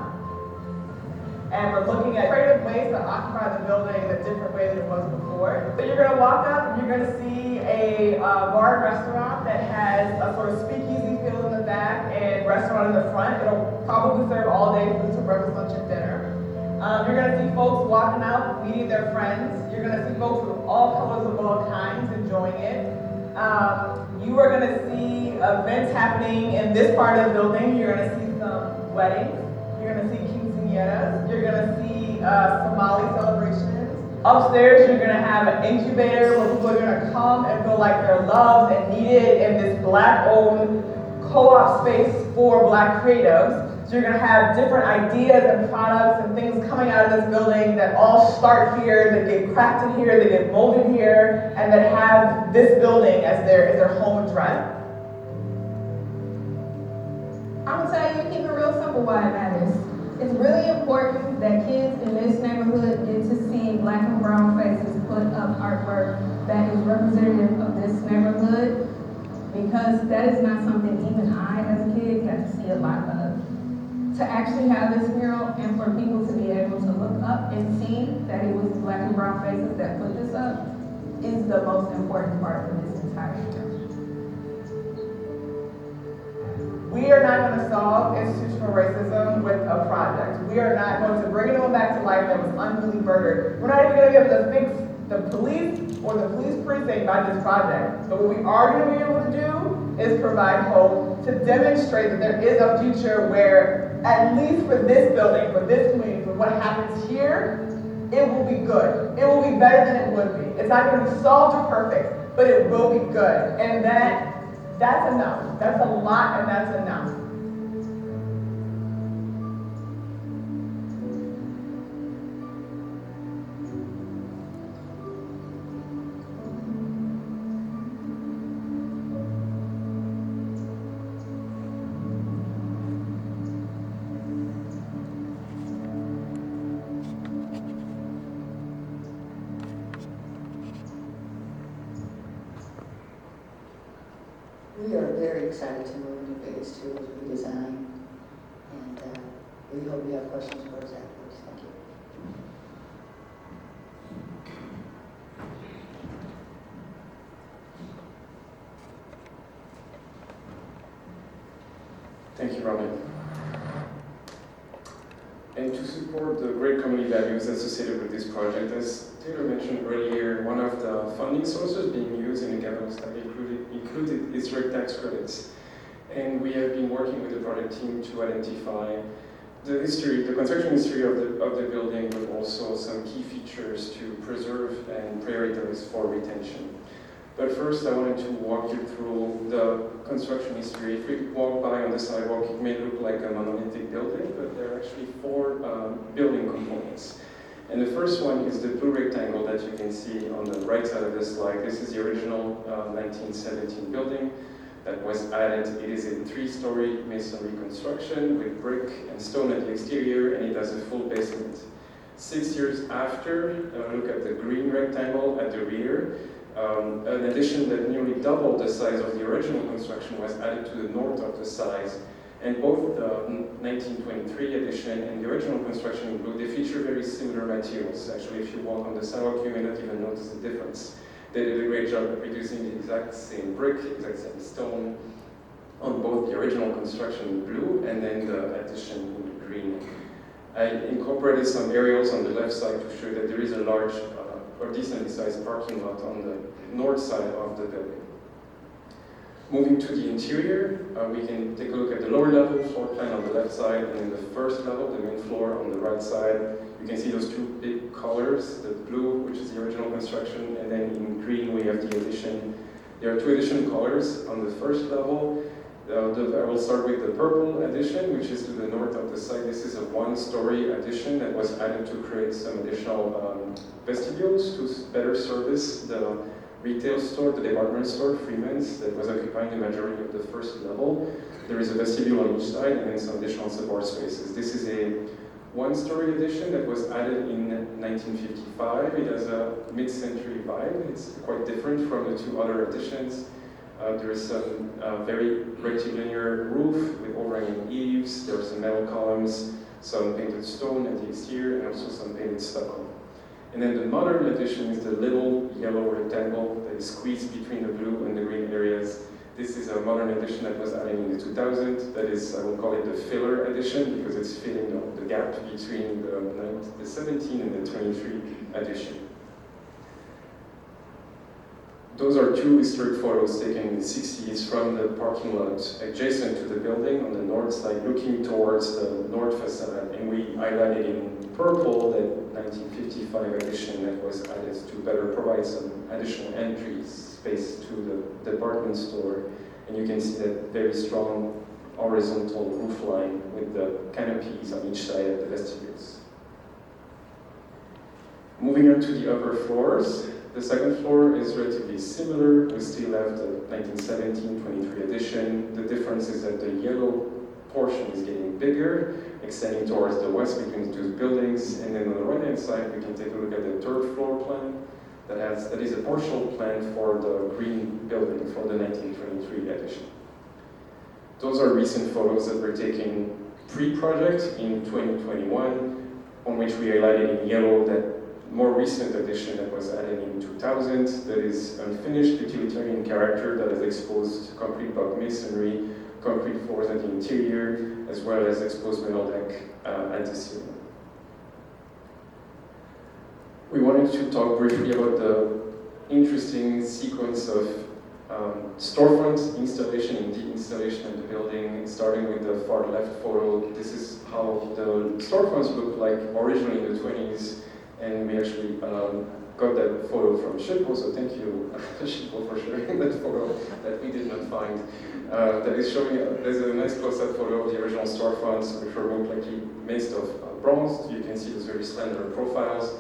And we're looking at creative ways to occupy the building in a different way than it was before. So you're going to walk up and you're going to see a bar and restaurant that has a sort of speakeasy feel in the back and restaurant in the front. It'll probably serve all day food, so breakfast, lunch, and dinner. You're going to see folks walking out, meeting their friends. You're going to see folks with all colors of all kinds enjoying it. You are going to see events happening in this part of the building. You're going to see some weddings. You're going to see quinceañeras. You're going to see Somali celebrations. Upstairs, you're going to have an incubator where people are going to come and feel like they're loved and needed in this Black-owned co-op space for Black creatives. So you're going to have different ideas and products and things coming out of this building that all start here, that get crafted here, that get molded here, and that have this building as their home address.
I'm gonna tell you, keep it real simple why it matters. It's really important that kids in this neighborhood get to see Black and brown faces put up artwork that is representative of this neighborhood, because that is not something even I, as a kid, got to see a lot of. To actually have this mural and for people to be able to look up and see that it was Black and brown faces that put this up is the most important part of this entire mural.
We are not going to solve institutional racism with a project. We are not going to bring anyone back to life that was unduly murdered. We're not even going to be able to fix the police or the police precinct by this project. But what we are going to be able to do is provide hope to demonstrate that there is a future where, at least for this building, for this community, for what happens here, it will be good. It will be better than it would be. It's not going to be solved or perfect, but it will be good. And that's enough. That's a lot, and that's enough.
We are very excited to move into phase 2 of redesign, and we hope you have questions for us afterwards. Thank you.
Thank you, Robyne. And to support the great community values associated with this project, as Taylor mentioned earlier, one of the funding sources being used in the capital study included historic tax credits. And we have been working with the project team to identify the history, the construction history of the building, but also some key features to preserve and prioritize for retention. But first, I wanted to walk you through the construction history. If we walk by on the sidewalk, it may look like a monolithic building, but there are actually 4 building components. And the first one is the blue rectangle that you can see on the right side of the slide. This is the original 1917 building that was added. It is a 3-story masonry construction with brick and stone at the exterior, and it has a full basement. 6 years after, look at the green rectangle at the rear. An addition that nearly doubled the size of the original construction was added to the north of the size. And both the 1923 addition and the original construction in blue, they feature very similar materials. Actually, if you walk on the sidewalk, you may not even notice the difference. They did a great job of reducing the exact same brick, exact same stone on both the original construction in blue and then the addition in green. I incorporated some aerials on the left side to show that there is a large or decently sized parking lot on the north side of the building. Moving to the interior, we can take a look at the lower level floor plan on the left side, and then the first level, the main floor, on the right side. You can see those 2 big colors, the blue, which is the original construction, and then in green we have the addition. There are 2 addition colors on the first level. I will start with the purple addition, which is to the north of the site. This is a 1-story addition that was added to create some additional vestibules to better service the retail store, the department store, Freeman's, that was occupying the majority of the first level. There is a vestibule on each side and then some additional support spaces. This is a 1-story addition that was added in 1955. It has a mid-century vibe. It's quite different from the 2 other additions. There is some very rectilinear roof with overhanging eaves. There are some metal columns, some painted stone at the exterior, and also some painted stucco. And then the modern addition is the little yellow rectangle that is squeezed between the blue and the green areas. This is a modern addition that was added in the 2000s. That is, I will call it the filler addition because it's filling the gap between the 17 and the 23 addition. Those are 2 historic photos taken in the 60s from the parking lot adjacent to the building on the north side, looking towards the north facade. And we highlighted in purple that 1955 addition that was added to better provide some additional entry space to the department store. And you can see that very strong horizontal roof line with the canopies on each side of the vestibules. Moving on to the upper floors. The second floor is relatively similar. We still have the 1917-23 addition. The difference is that the yellow portion is getting bigger, extending towards the west between the 2 buildings. And then on the right-hand side, we can take a look at the 3rd floor plan that is a partial plan for the green building for the 1923 addition. Those are recent photos that were taken pre-project in 2021, on which we highlighted in yellow that more recent addition that was added in 2000 that is unfinished utilitarian character that has exposed concrete block masonry, concrete floors at the interior, as well as exposed metal deck at the ceiling. We wanted to talk briefly about the interesting sequence of storefront installation and de-installation of the building, starting with the far left photo. This is how the storefronts looked like originally in the 20s. And we actually got that photo from Shippo, so thank you, Shippo, for sharing that photo that we did not find. That is showing, there's a nice close-up photo of the original storefronts, which were most likely made of bronze. You can see those very slender profiles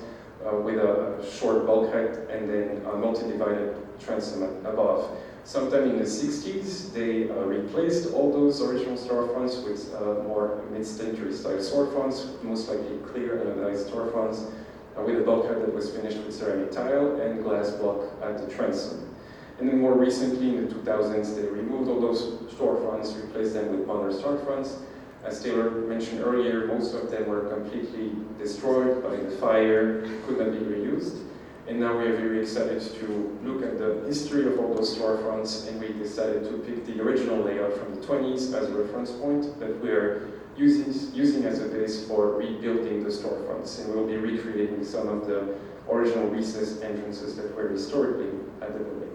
with a short bulkhead and then a multi-divided transom above. Sometime in the 60s, they replaced all those original storefronts with more mid-century style storefronts, most likely clear anodized storefronts, with a bulkhead that was finished with ceramic tile and glass block at the transom. And then more recently, in the 2000s, they removed all those storefronts, replaced them with modern storefronts. As Taylor mentioned earlier, most of them were completely destroyed by the fire, could not be reused. And now we are very excited to look at the history of all those storefronts, and we decided to pick the original layout from the 20s as a reference point that we are using as a base for rebuilding the storefronts. And we'll be recreating some of the original recessed entrances that were historically at the building.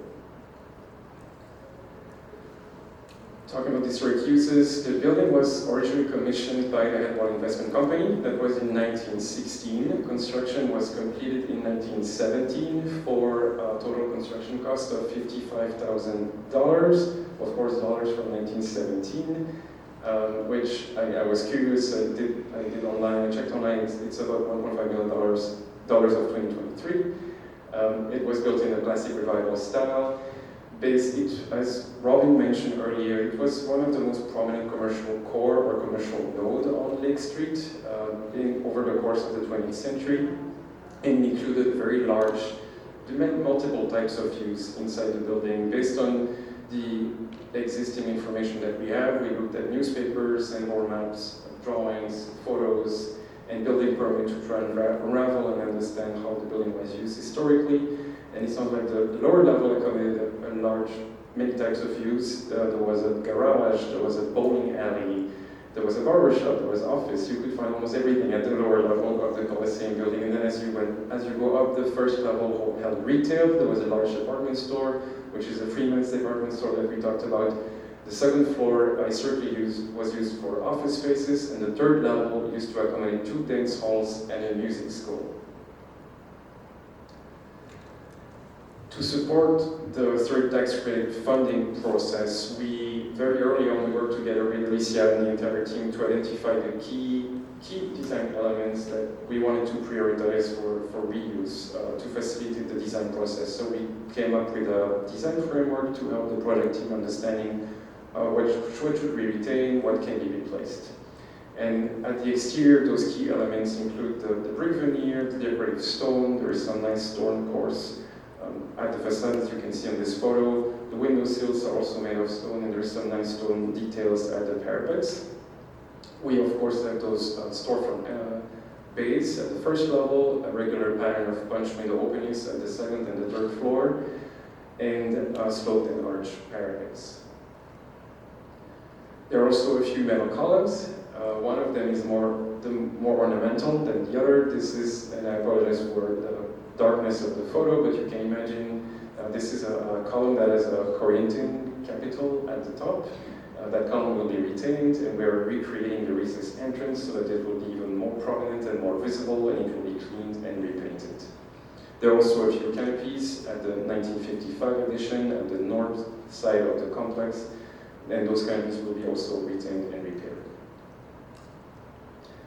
Talking about historic uses, the building was originally commissioned by the Headwater Investment Company. That was in 1916. Construction was completed in 1917 for a total construction cost of $55,000, of course dollars from 1917, which I was curious, I did online, I checked online, it's about $1.5 million of 2023. It was built in a classic revival style. As Robyne mentioned earlier, it was one of the most prominent commercial core or commercial node on Lake Street over the course of the 20th century, and included very large, multiple types of use inside the building. Based on the existing information that we have, we looked at newspapers and more maps, drawings, photos, and building permit to try and unravel and understand how the building was used historically. And it sounds like the lower level accommodated many types of use. There was a garage, there was a bowling alley, there was a barber shop, there was office. You could find almost everything at the lower level of the Coliseum Building. And then as you go up, the first level held retail. There was a large department store, which is a Freeman's department store that we talked about. The second floor historically was used for office spaces, and the third level used to accommodate 2 dance halls and a music school. To support the historic tax credit funding process, we very early on worked together with Alicia and the entire team to identify the key design elements that we wanted to prioritize for reuse to facilitate the design process. So we came up with a design framework to help the project team understanding what should we retain, what can be replaced. And at the exterior, those key elements include the brick veneer, the decorative stone. There is some nice stone course at the facade, as you can see on this photo. The window sills are also made of stone, and there's some nice stone details at the parapets. We, of course, have those storefront bays at the first level, a regular pattern of punch window openings at the second and the third floor, and sloped and arch parapets. There are also a few metal columns. One of them is more ornamental than the other. This is, and I apologize for the darkness of the photo, but you can imagine this is a column that has a Corinthian capital at the top. That column will be retained, and we are recreating the recessed entrance so that it will be even more prominent and more visible, and it will be cleaned and repainted. There are also a few canopies at the 1955 edition at the north side of the complex, and those canopies will be also retained and repaired.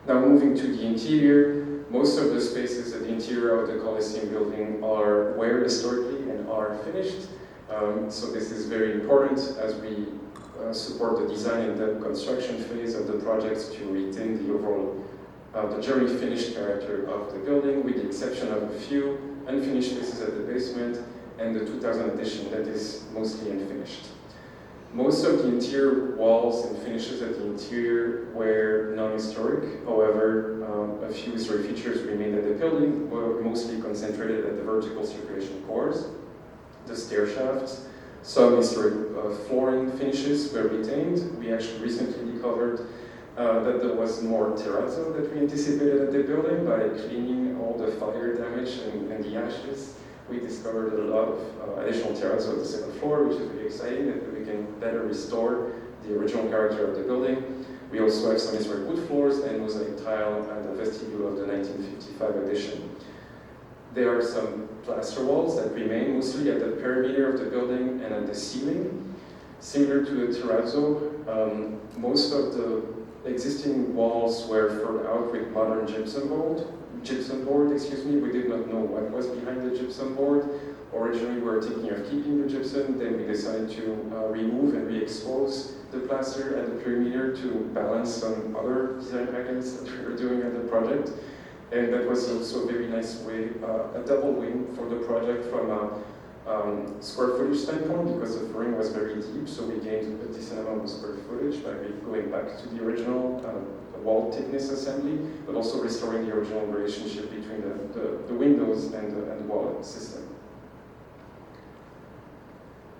Now moving to the interior, most of the spaces at the interior of the Coliseum Building were historically and are finished. So this is very important as we support the design and the construction phase of the projects to retain the overall, the generally finished character of the building, with the exception of a few unfinished spaces at the basement and the 2000 edition that is mostly unfinished. Most of the interior walls and finishes at the interior were non-historic. However, a few historic features remained at the building, were mostly concentrated at the vertical circulation cores, the stair shafts. Some historic flooring finishes were retained. We actually recently discovered that there was more terrazzo that we anticipated at the building by cleaning all the fire damage and the ashes. We discovered a lot of additional terrazzo at the second floor, which is really exciting, that we can better restore the original character of the building. We also have some historic wood floors and mosaic tile at the vestibule of the 1955 edition. There are some plaster walls that remain mostly at the perimeter of the building and at the ceiling. Similar to the terrazzo, most of the existing walls were filled out with modern gypsum board. We did not know what was behind the gypsum board. Originally, we were thinking of keeping the gypsum, then we decided to remove and re-expose the plaster at the perimeter to balance some other design items that we were doing at the project. And that was also a very nice way, a double win for the project from a square footage standpoint, because the flooring was very deep, so we gained a decent amount of square footage by going back to the original wall thickness assembly, but also restoring the original relationship between the windows and the wall system.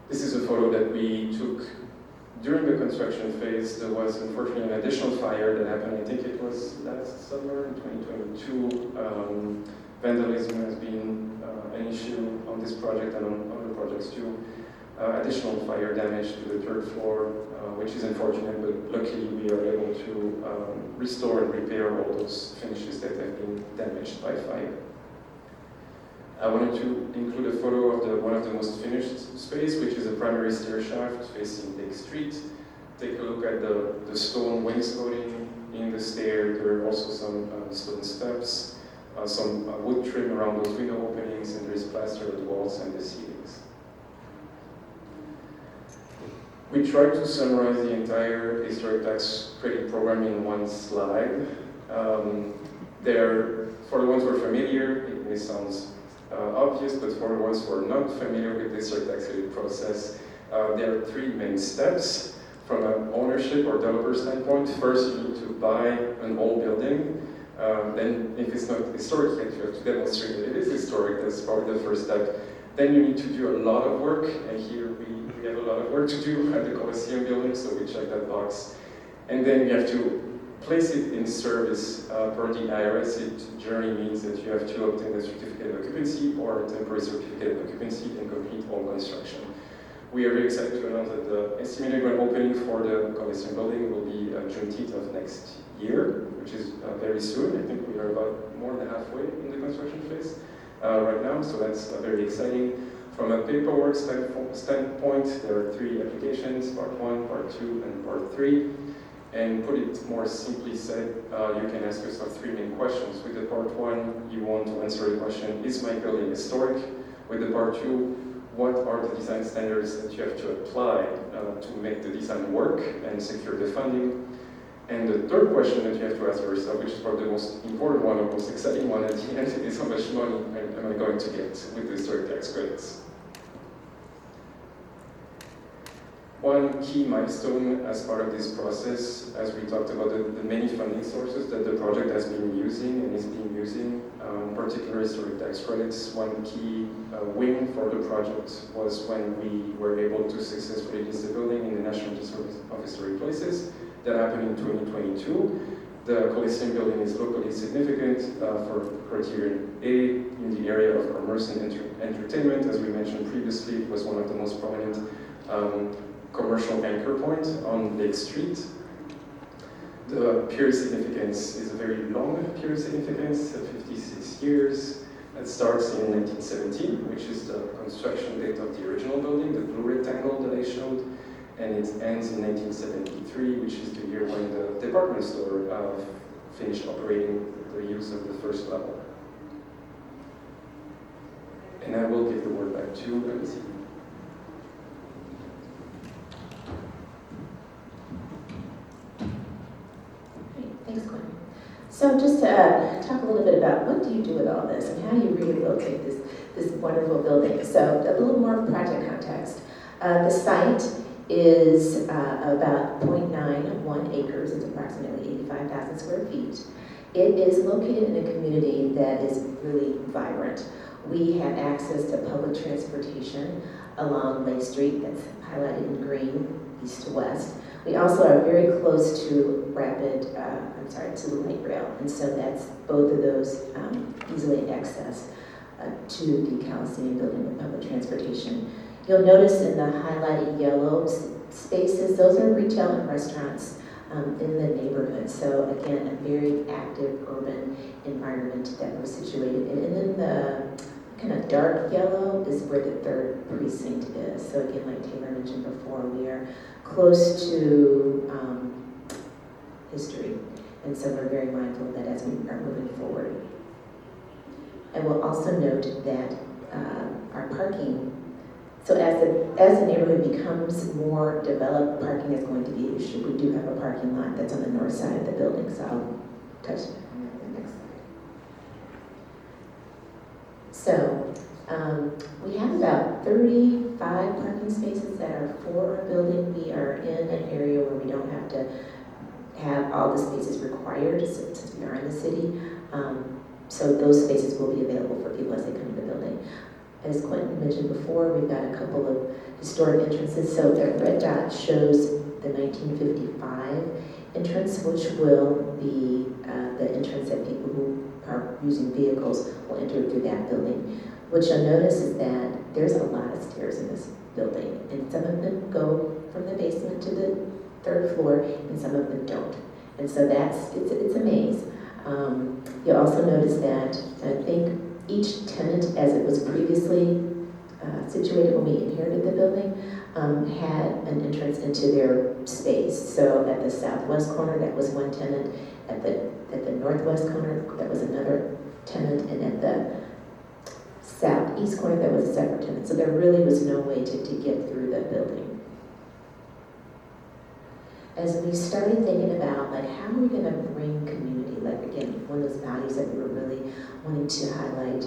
This is a photo that we took during the construction phase. There was unfortunately an additional fire that happened, I think it was last summer in 2022. Vandalism has been an issue on this project and on other projects too. Additional fire damage to the third floor, which is unfortunate, but luckily we are able to restore and repair all those finishes that have been damaged by fire. I wanted to include a photo of one of the most finished space, which is a primary stair shaft facing Lake Street. Take a look at the stone wainscoting in the stair. There are also some stone steps, some wood trim around those window openings, and there is plaster at the walls and the ceilings. We tried to summarize the entire historic tax credit program in one slide. For the ones who are familiar, it may sound obvious, but for the ones who are not familiar with the historic tax credit process, there are three main steps. From an ownership or developer standpoint, first you need to buy an old building. Then if it's not historic yet, you have to demonstrate that it is historic. That's probably the first step. Then you need to do a lot of work, and here we have a lot of work to do at the Coliseum Building, so we check that box. And then you have to place it in service per the IRS. It generally means that you have to obtain a certificate of occupancy or a temporary certificate of occupancy and complete all construction. We are very excited to announce that the estimated grand opening for the Coliseum Building will be June 10th of next year, which is very soon. I think we are about more than halfway in the construction phase right now, so that's very exciting. From a paperwork standpoint, there are three applications, part 1, part 2, and part 3. And put it more simply said, you can ask yourself three main questions. With the part 1, you want to answer the question, is my building historic? With the part 2, what are the design standards that you have to apply to make the design work and secure the funding? And the third question that you have to ask yourself, which is probably the most important one, or most exciting one at the end, is how much money am I going to get with the historic tax credits? One key milestone as part of this process, as we talked about the many funding sources that the project has been using and is being using, in particular historic tax credits, one key win for the project was when we were able to successfully list the building in the National Register of Historic Places. That happened in 2022. The Coliseum Building is locally significant for criterion A in the area of commerce and entertainment. As we mentioned previously, it was one of the most prominent commercial anchor point on Lake Street. The period significance is a very long period significance, 56 years. It starts in 1917, which is the construction date of the original building, the blue rectangle that I showed, and it ends in 1973, which is the year when the department store finished operating the use of the first level. And I will give the word back to Alicia.
Thanks, Quentin. So just to talk a little bit about what do you do with all this and how do you rehabilitate this wonderful building. So a little more project context. The site is about 0.91 acres. It's approximately 85,000 square feet. It is located in a community that is really vibrant. We have access to public transportation along Lake Street, that's highlighted in green, east to west. We also are very close to to the light rail, and so that's both of those easily access to the Coliseum Building with public transportation. You'll notice in the highlighted yellow spaces, those are retail and restaurants in the neighborhood. So again, a very active urban environment that we're situated in. And then the kind of dark yellow is where the third precinct is. So again, like Taylor mentioned before, we are close to history. And so we're very mindful of that as we are moving forward. I will also note that our parking, so as the neighborhood becomes more developed, parking is going to be an issue. We do have a parking lot that's on the north side of the building, so I'll touch on the next slide. So we have about about 35 parking spaces that are for our building. We are in an area where we don't have to have all the spaces required since we are in the city. So those spaces will be available for people as they come to the building. As Quentin mentioned before, we've got a couple of historic entrances. So the red dot shows the 1955 entrance, which will be the entrance that people who are using vehicles will enter through that building. What you'll notice is that there's a lot of stairs in this building, and some of them go from the basement to the third floor, and some of them don't. And so it's a maze. You'll also notice that I think each tenant, as it was previously situated when we inherited the building, had an entrance into their space. So at the southwest corner, that was one tenant. At the northwest corner, that was another tenant. And at the southeast corner, that was a separate tenant. So there really was no way to get through the building. As we started thinking about, like, how are we going to bring community, like, again, one of those values that we were really wanting to highlight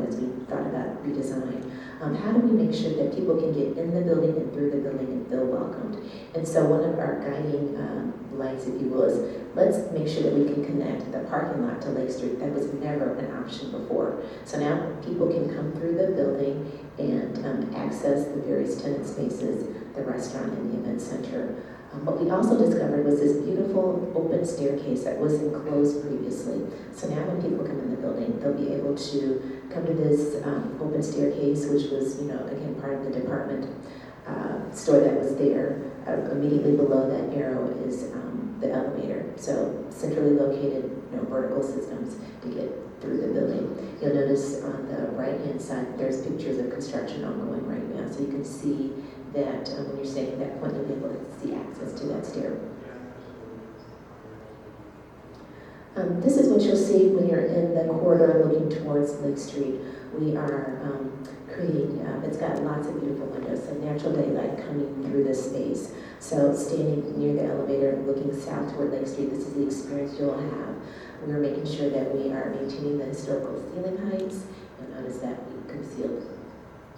as we thought about redesign, how do we make sure that people can get in the building and through the building and feel welcomed? And so one of our guiding lights, if you will, is let's make sure that we can connect the parking lot to Lake Street. That was never an option before. So now people can come through the building and access the various tenant spaces, the restaurant and the event center. What we also discovered was this beautiful open staircase that was enclosed previously. So now when people come in the building, they'll be able to come to this open staircase, which was, again, part of the department store that was there. Immediately below that arrow is the elevator. So centrally located, vertical systems to get through the building. You'll notice on the right-hand side, there's pictures of construction ongoing right now. So you can see that when you're staying at that point, you'll be able to see access to that stair. This is what you'll see when you're in the corridor looking towards Lake Street. We are creating, it's got lots of beautiful windows, so natural daylight coming through this space. So standing near the elevator looking south toward Lake Street, this is the experience you'll have. We're making sure that we are maintaining the historical ceiling heights. You'll notice that we concealed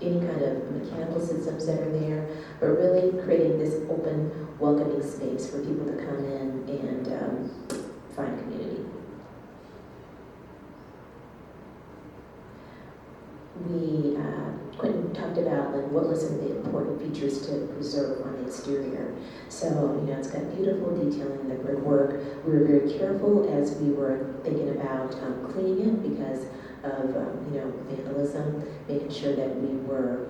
any kind of mechanical systems that are there, but really creating this open, welcoming space for people to come in and find community. Quentin talked about what were some of the important features to preserve on the exterior. So, it's got beautiful detailing in the brickwork. We were very careful as we were thinking about cleaning it because of vandalism, making sure that we were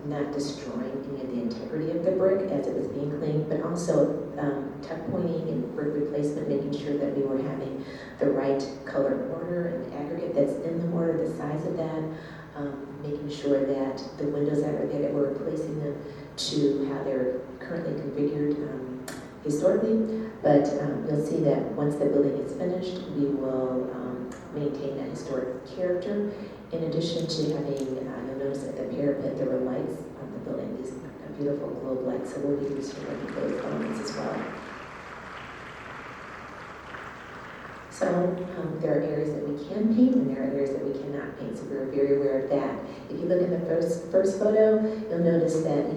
not destroying any of the integrity of the brick as it was being cleaned, but also tuck pointing and brick replacement, making sure that we were having the right color mortar and aggregate that's in the mortar, the size of that, making sure that the windows that are there, that we're replacing them to how they're currently configured historically. But you'll see that once the building is finished, we will maintain that historic character. In addition to having, you'll notice at the parapet there were lights on the building, these beautiful globe lights, so we'll be restoring those elements as well. So there are areas that we can paint and there are areas that we cannot paint, so we're very aware of that. If you look at the first photo, you'll notice that,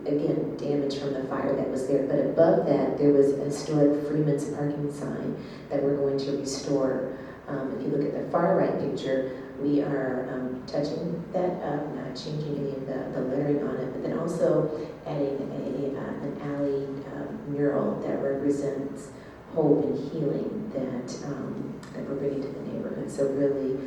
again, damage from the fire that was there, but above that there was a historic Freeman's parking sign that we're going to restore. If you look at the far right picture, we are touching that up, not changing any of the lettering on it, but then also adding an alley mural that represents hope and healing that we're bringing to the neighborhood. So really,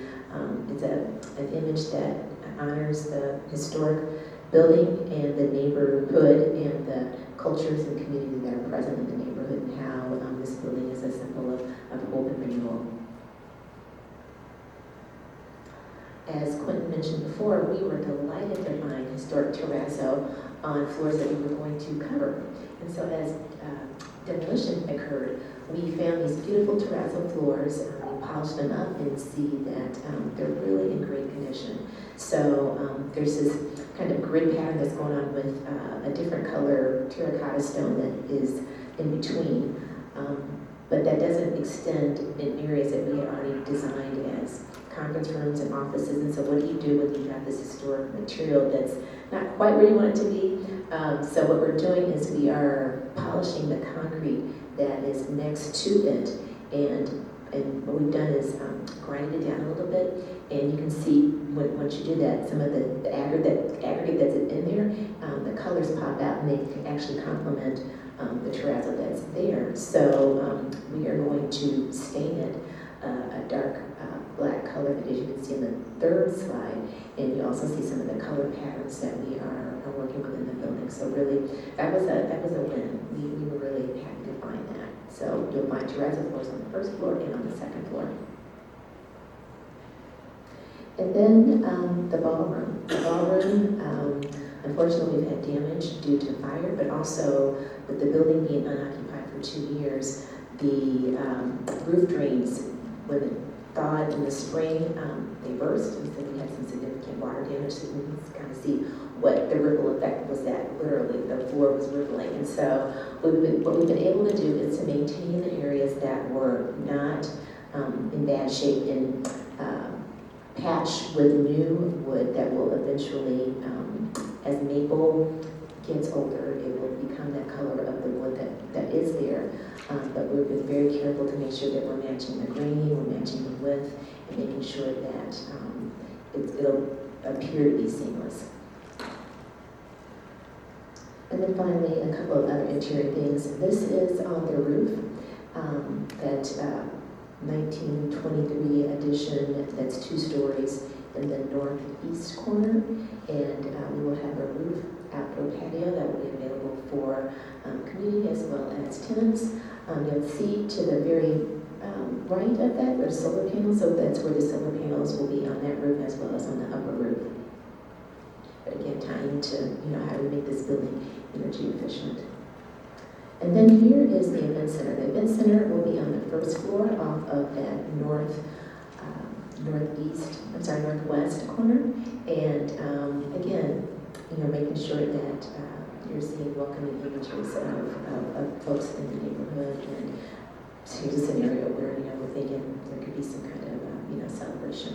it's an image that honors the historic building and the neighborhood and the cultures and communities that are present in the neighborhood, and how this building is a symbol of hope and renewal. As Quentin mentioned before, we were delighted to find historic terrazzo on floors that we were going to cover. And so as demolition occurred, we found these beautiful terrazzo floors. We polished them up and see that they're really in great condition. So there's this kind of grid pattern that's going on with a different color terracotta stone that is in between. but that doesn't extend in areas that we had already designed as conference rooms and offices. And so what do you do when you have this historic material that's not quite where you want it to be? So what we're doing is we are polishing the concrete that is next to it, and what we've done is grinded it down a little bit, and you can see once you do that, some of the aggregate that's in there, the colors pop out and they can actually complement the terrazzo that's there. So we are going to stain it a dark black color, that as you can see in the third slide, and you also see some of the color patterns that we are working with in the building. So really, that was a win. We were really happy to find that. So you'll find terrazzo floors on the first floor and on the second floor. And then the ballroom. The ballroom, unfortunately, we've had damage due to fire, but also with the building being unoccupied for 2 years, the roof drains, when it thawed in the spring, they burst, and so we had some significant water damage. So you can kind of see what the ripple effect was. That literally the floor was rippling. And so what we've been able to do is to maintain the areas that were not in bad shape and patch with new wood that will eventually, as maple gets older, it will become that color of the wood that is there. But we've been very careful to make sure that we're matching the grain, we're matching the width, and making sure that it'll appear to be seamless. And then finally, a couple of other interior things. This is on the roof, that 1923 addition that's 2 stories in the northeast corner, and we will have a roof outdoor patio that will be available for community as well as tenants. You'll see to the very right of that, there's solar panels, so that's where the solar panels will be on that roof as well as on the upper roof. But again, tying to how we make this building energy efficient. And then here is the event center. The event center will be on the first floor off of that northwest corner. And again, making sure that you're seeing welcoming images of folks in the neighborhood. And here's a scenario where we're thinking there could be some kind of celebration.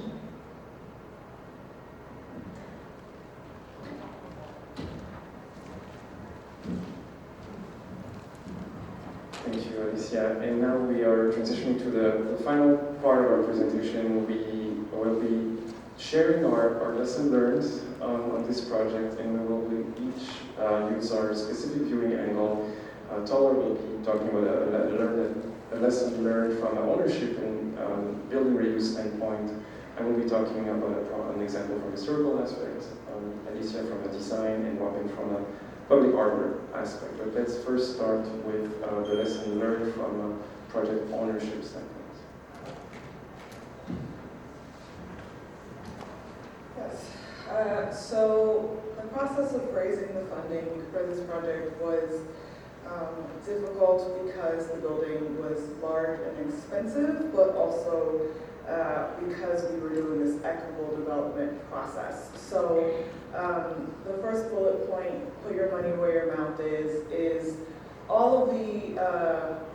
Thank you, Alicia. And now we are transitioning to the final part of our presentation. We will be sharing our lesson learned on this project, and we will each use our specific viewing angle. Toller will be talking about a lesson learned from an ownership and building reuse standpoint. I will be talking about an example from a historical aspect, Alicia from a design, and Robyne from a public art aspect. But let's first start with the lesson learned from a project ownership standpoint.
Yes. So the process of raising the funding for this project was difficult because the building was large and expensive, but also because we were doing this equitable development process. So the first bullet point, put your money where your mouth is all of the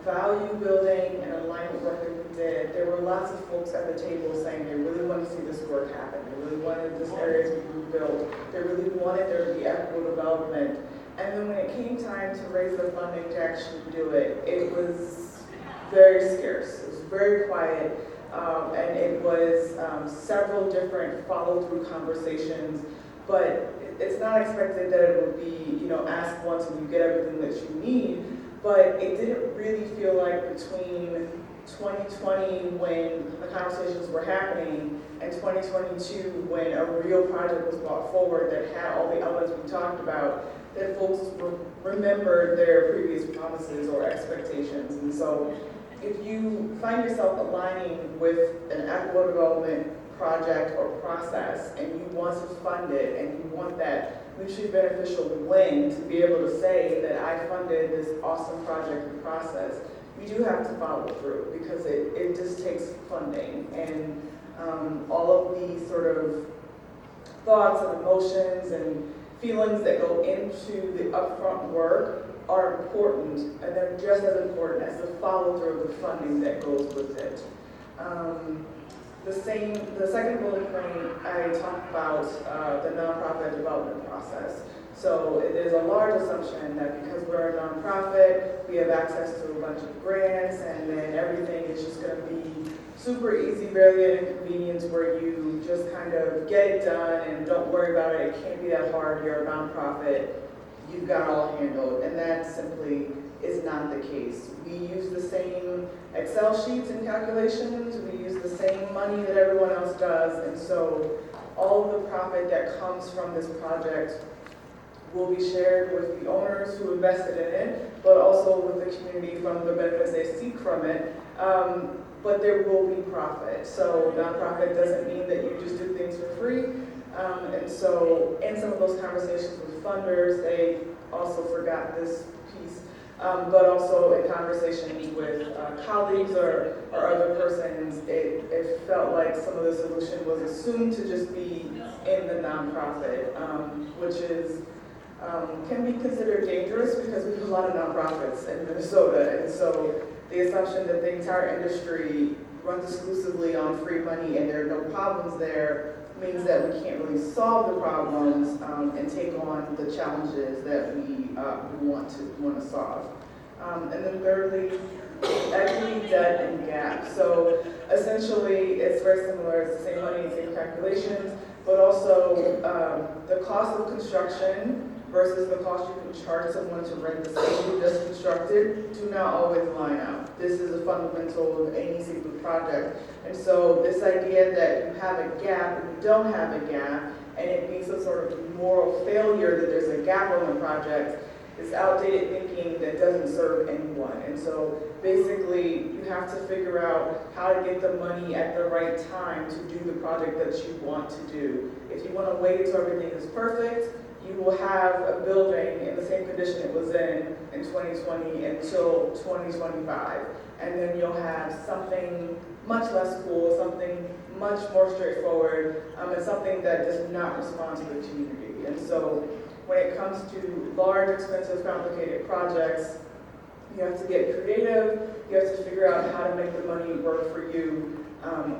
value building and alignment work that we did. There were lots of folks at the table saying they really wanted to see this work happen. They really wanted this area to be rebuilt. They really wanted there to be equitable development. And then when it came time to raise the funding to actually do it, it was very scarce. It was very quiet. And it was several different follow-through conversations, but it's not expected that it would be, ask once and you get everything that you need, but it didn't really feel like between 2020 when the conversations were happening and 2022 when a real project was brought forward that had all the elements we talked about, that folks remembered their previous promises or expectations. And so if you find yourself aligning with an equitable development project or process and you want to fund it and you want that mutually beneficial win to be able to say that I funded this awesome project and process, you do have to follow through because it just takes funding. And all of the sort of thoughts and emotions and feelings that go into the upfront work are important, and they're just as important as the follow-through of the funding that goes with it. The second bullet point, I talked about the nonprofit development process. So it is a large assumption that because we're a nonprofit, we have access to a bunch of grants, and then everything is just going to be super easy, barely an inconvenience, where you just kind of get it done and don't worry about it. It can't be that hard. You're a nonprofit. You've got all handled, and that simply is not the case. We use the same Excel sheets and calculations. We use the same money that everyone else does, and so all of the profit that comes from this project will be shared with the owners who invested in it, but also with the community from the benefits they seek from it. But there will be profit. So nonprofit doesn't mean that you just do things for free. And so in some of those conversations with funders, they also forgot this piece. But also in conversations with colleagues or other persons, it felt like some of the solution was assumed to just be in the nonprofit, which is can be considered dangerous because we have a lot of nonprofits in Minnesota. And so the assumption that the entire industry runs exclusively on free money and there are no problems there means that we can't really solve the problems and take on the challenges that we want to solve. And then thirdly, equity, debt, and gap. So essentially, it's very similar. It's the same money, same calculations, but also the cost of construction versus the cost you can charge someone to rent the space you just constructed do not always line up. This is a fundamental of any single project. And so this idea that you have a gap and you don't have a gap, and it means some sort of moral failure that there's a gap on the project, is outdated thinking that doesn't serve anyone. And so basically you have to figure out how to get the money at the right time to do the project that you want to do. If you want to wait until everything is perfect, you will have a building in the same condition it was in 2020 until 2025. And then you'll have something much less cool, something much more straightforward, and something that does not respond to the community. And so when it comes to large, expensive, complicated projects, you have to get creative, you have to figure out how to make the money work for you,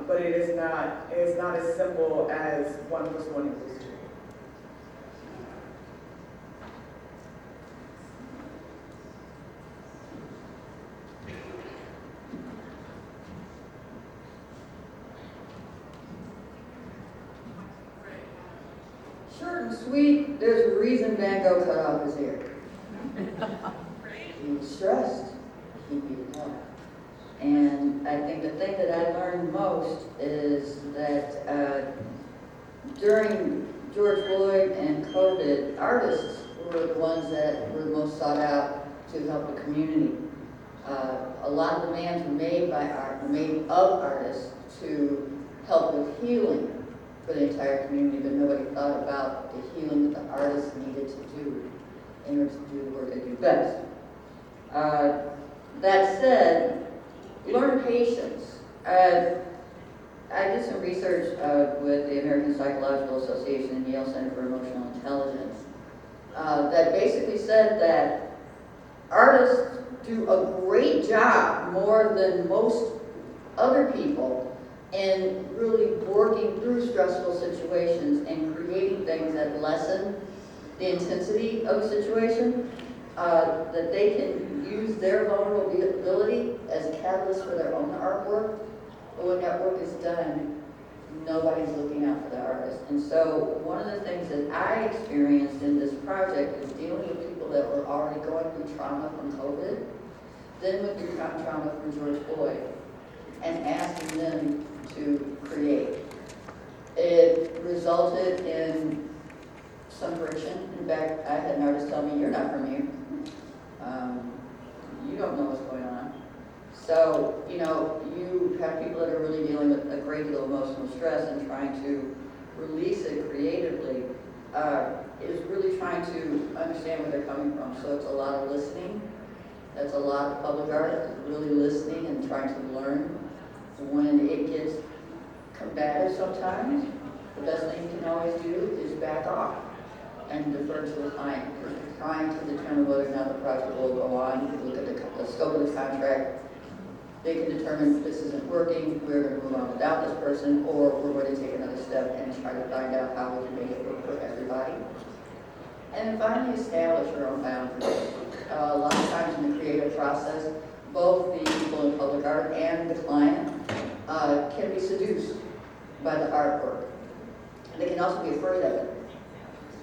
but it is not as simple as 1 + 1 = 2.
Short and sweet, there's a reason Van Gogh cut off his ear. He was stressed, he needed help. And I think the thing that I learned most is that during George Floyd and COVID, artists were the ones that were the most sought out to help the community. A lot of demands were made of artists to help with healing for the entire community, but nobody thought about the healing that the artists needed to do in order to do the work they do best. That said, learn patience. I did some research with the American Psychological Association and Yale Center for Emotional Intelligence that basically said that artists do a great job, more than most other people, in really working through stressful situations and creating things that lessen the intensity of a situation, that they can use their vulnerability as a catalyst for their own artwork. But when that work is done, nobody's looking out for the artist. And so one of the things that I experienced in this project is dealing with people that were already going through trauma from COVID, then went through trauma from George Floyd, and asking them to create. It resulted in some friction. In fact, I had an artist tell me, "You're not from here. You don't know what's going on." So, you have people that are really dealing with a great deal of emotional stress and trying to release it creatively, is really trying to understand where they're coming from. So it's a lot of listening. That's a lot of public art, really listening and trying to learn. When it gets combative sometimes, the best thing you can always do is back off. and defer to the client. We're trying to determine whether or not the project will go on, look at the scope of the contract. They can determine if this isn't working, we're going to move on without this person, or we're going to take another step and try to find out how we can make it work for everybody. And then finally, establish your own boundaries. A lot of times in the creative process, both the people in public art and the client can be seduced by the artwork. They can also be afraid of it.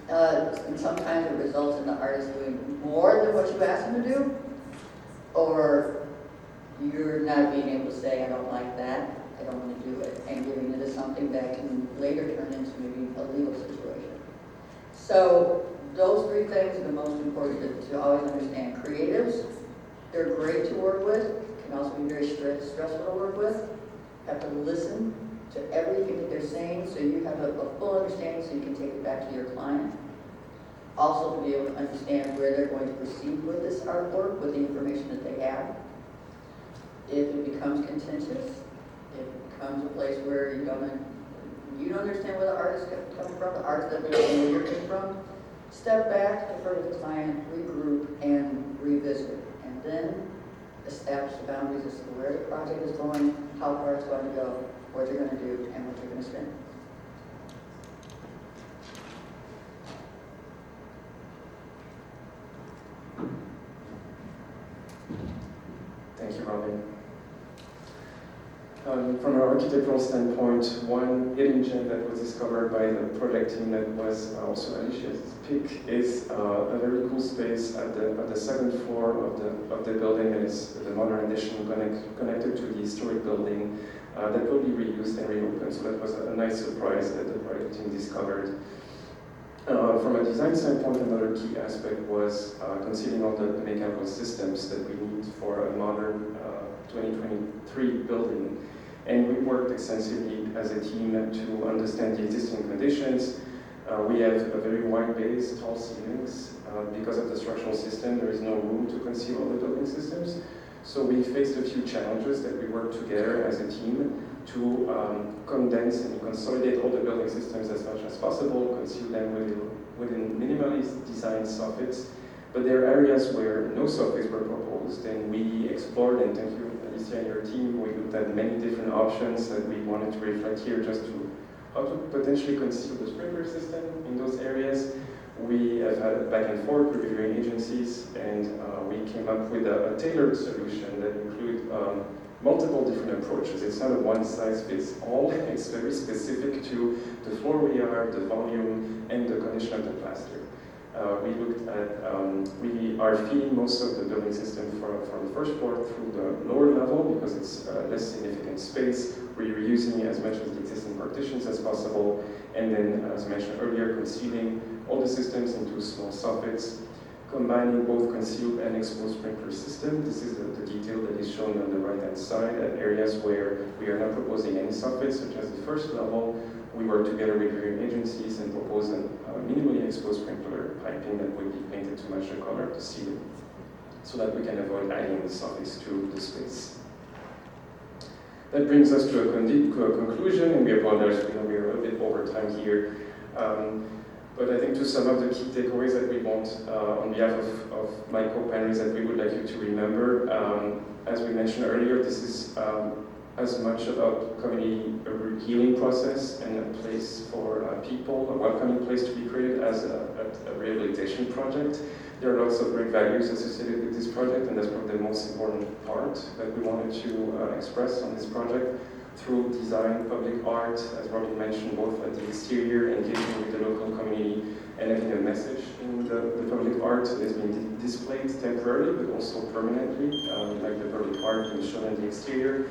And sometimes it results in the artist doing more than what you asked them to do, or you're not being able to say, I don't like that, I don't want to do it, and giving it as something that can later turn into maybe a legal situation. So those three things are the most important to always understand. Creatives, they're great to work with, can also be very stressful to work with. Have to listen to everything that they're saying so you have a full understanding so you can take it back to your client. Also to be able to understand where they're going to proceed with this artwork, with the information that they have. If it becomes contentious, if it becomes a place where you don't understand where the artist is coming from, the artist doesn't know where you're coming from, step back, defer to the client, regroup, and revisit. And then establish the boundaries as to where the project is going, how far it's going to go, what you're going to do, and what you're going to spend.
Thank you, Robyne. From an architectural standpoint, one hidden gem that was discovered by the project team that was also Alicia's pick is a very cool space at the second floor of the building, and it's the modern addition connected to the historic building that will be reused and reopened. So that was a nice surprise that the project team discovered. From a design standpoint, another key aspect was considering all the mechanical systems that we need for a modern 2023 building. And we worked extensively as a team to understand the existing conditions. We have a very wide base, tall ceilings. Because of the structural system, there is no room to conceal all the building systems. So we faced a few challenges that we worked together as a team to condense and consolidate all the building systems as much as possible, conceal them within minimally designed soffits. But there are areas where no soffits were proposed, and we explored, and thank you, Alicia and your team, we looked at many different options that we wanted to reflect here just to how to potentially conceal the sprinkler system in those areas. We have had back and forth with reviewing agencies, and we came up with a tailored solution that includes multiple different approaches. It's not a one-size-fits-all. It's very specific to the floor we are, the volume, and the condition of the plaster. We looked at, we are feeding most of the building system from the first floor through the lower level because it's less significant space. We're reusing as much of the existing partitions as possible, and then, as mentioned earlier, concealing all the systems into small soffits, combining both concealed and exposed sprinkler system. This is the detail that is shown on the right-hand side at areas where we are not proposing any soffits, such as the first level. We work together with reviewing agencies and propose a minimally exposed sprinkler piping that would be painted to match the color of the ceiling, so that we can avoid adding the soffits to the space. That brings us to a conclusion, and we apologize, we are a little bit over time here. But I think to sum up the key takeaways that we want on behalf of my co-panelists that we would like you to remember, as we mentioned earlier, this is as much about community healing process and a place for people, a welcoming place to be created as a rehabilitation project. There are lots of great values associated with this project, and that's probably the most important part that we wanted to express on this project through design, public art, as Robyne mentioned, both at the exterior, engaging with the local community, and having a message in the public art that is being displayed temporarily, but also permanently, like the public art being shown in the exterior.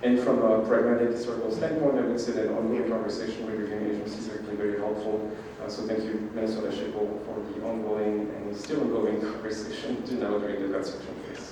And from a pragmatic historical standpoint, I would say that ongoing conversation with reviewing agencies has been very helpful. So thank you, Minnesota SHPO, for the ongoing and still ongoing conversation to now during the construction phase.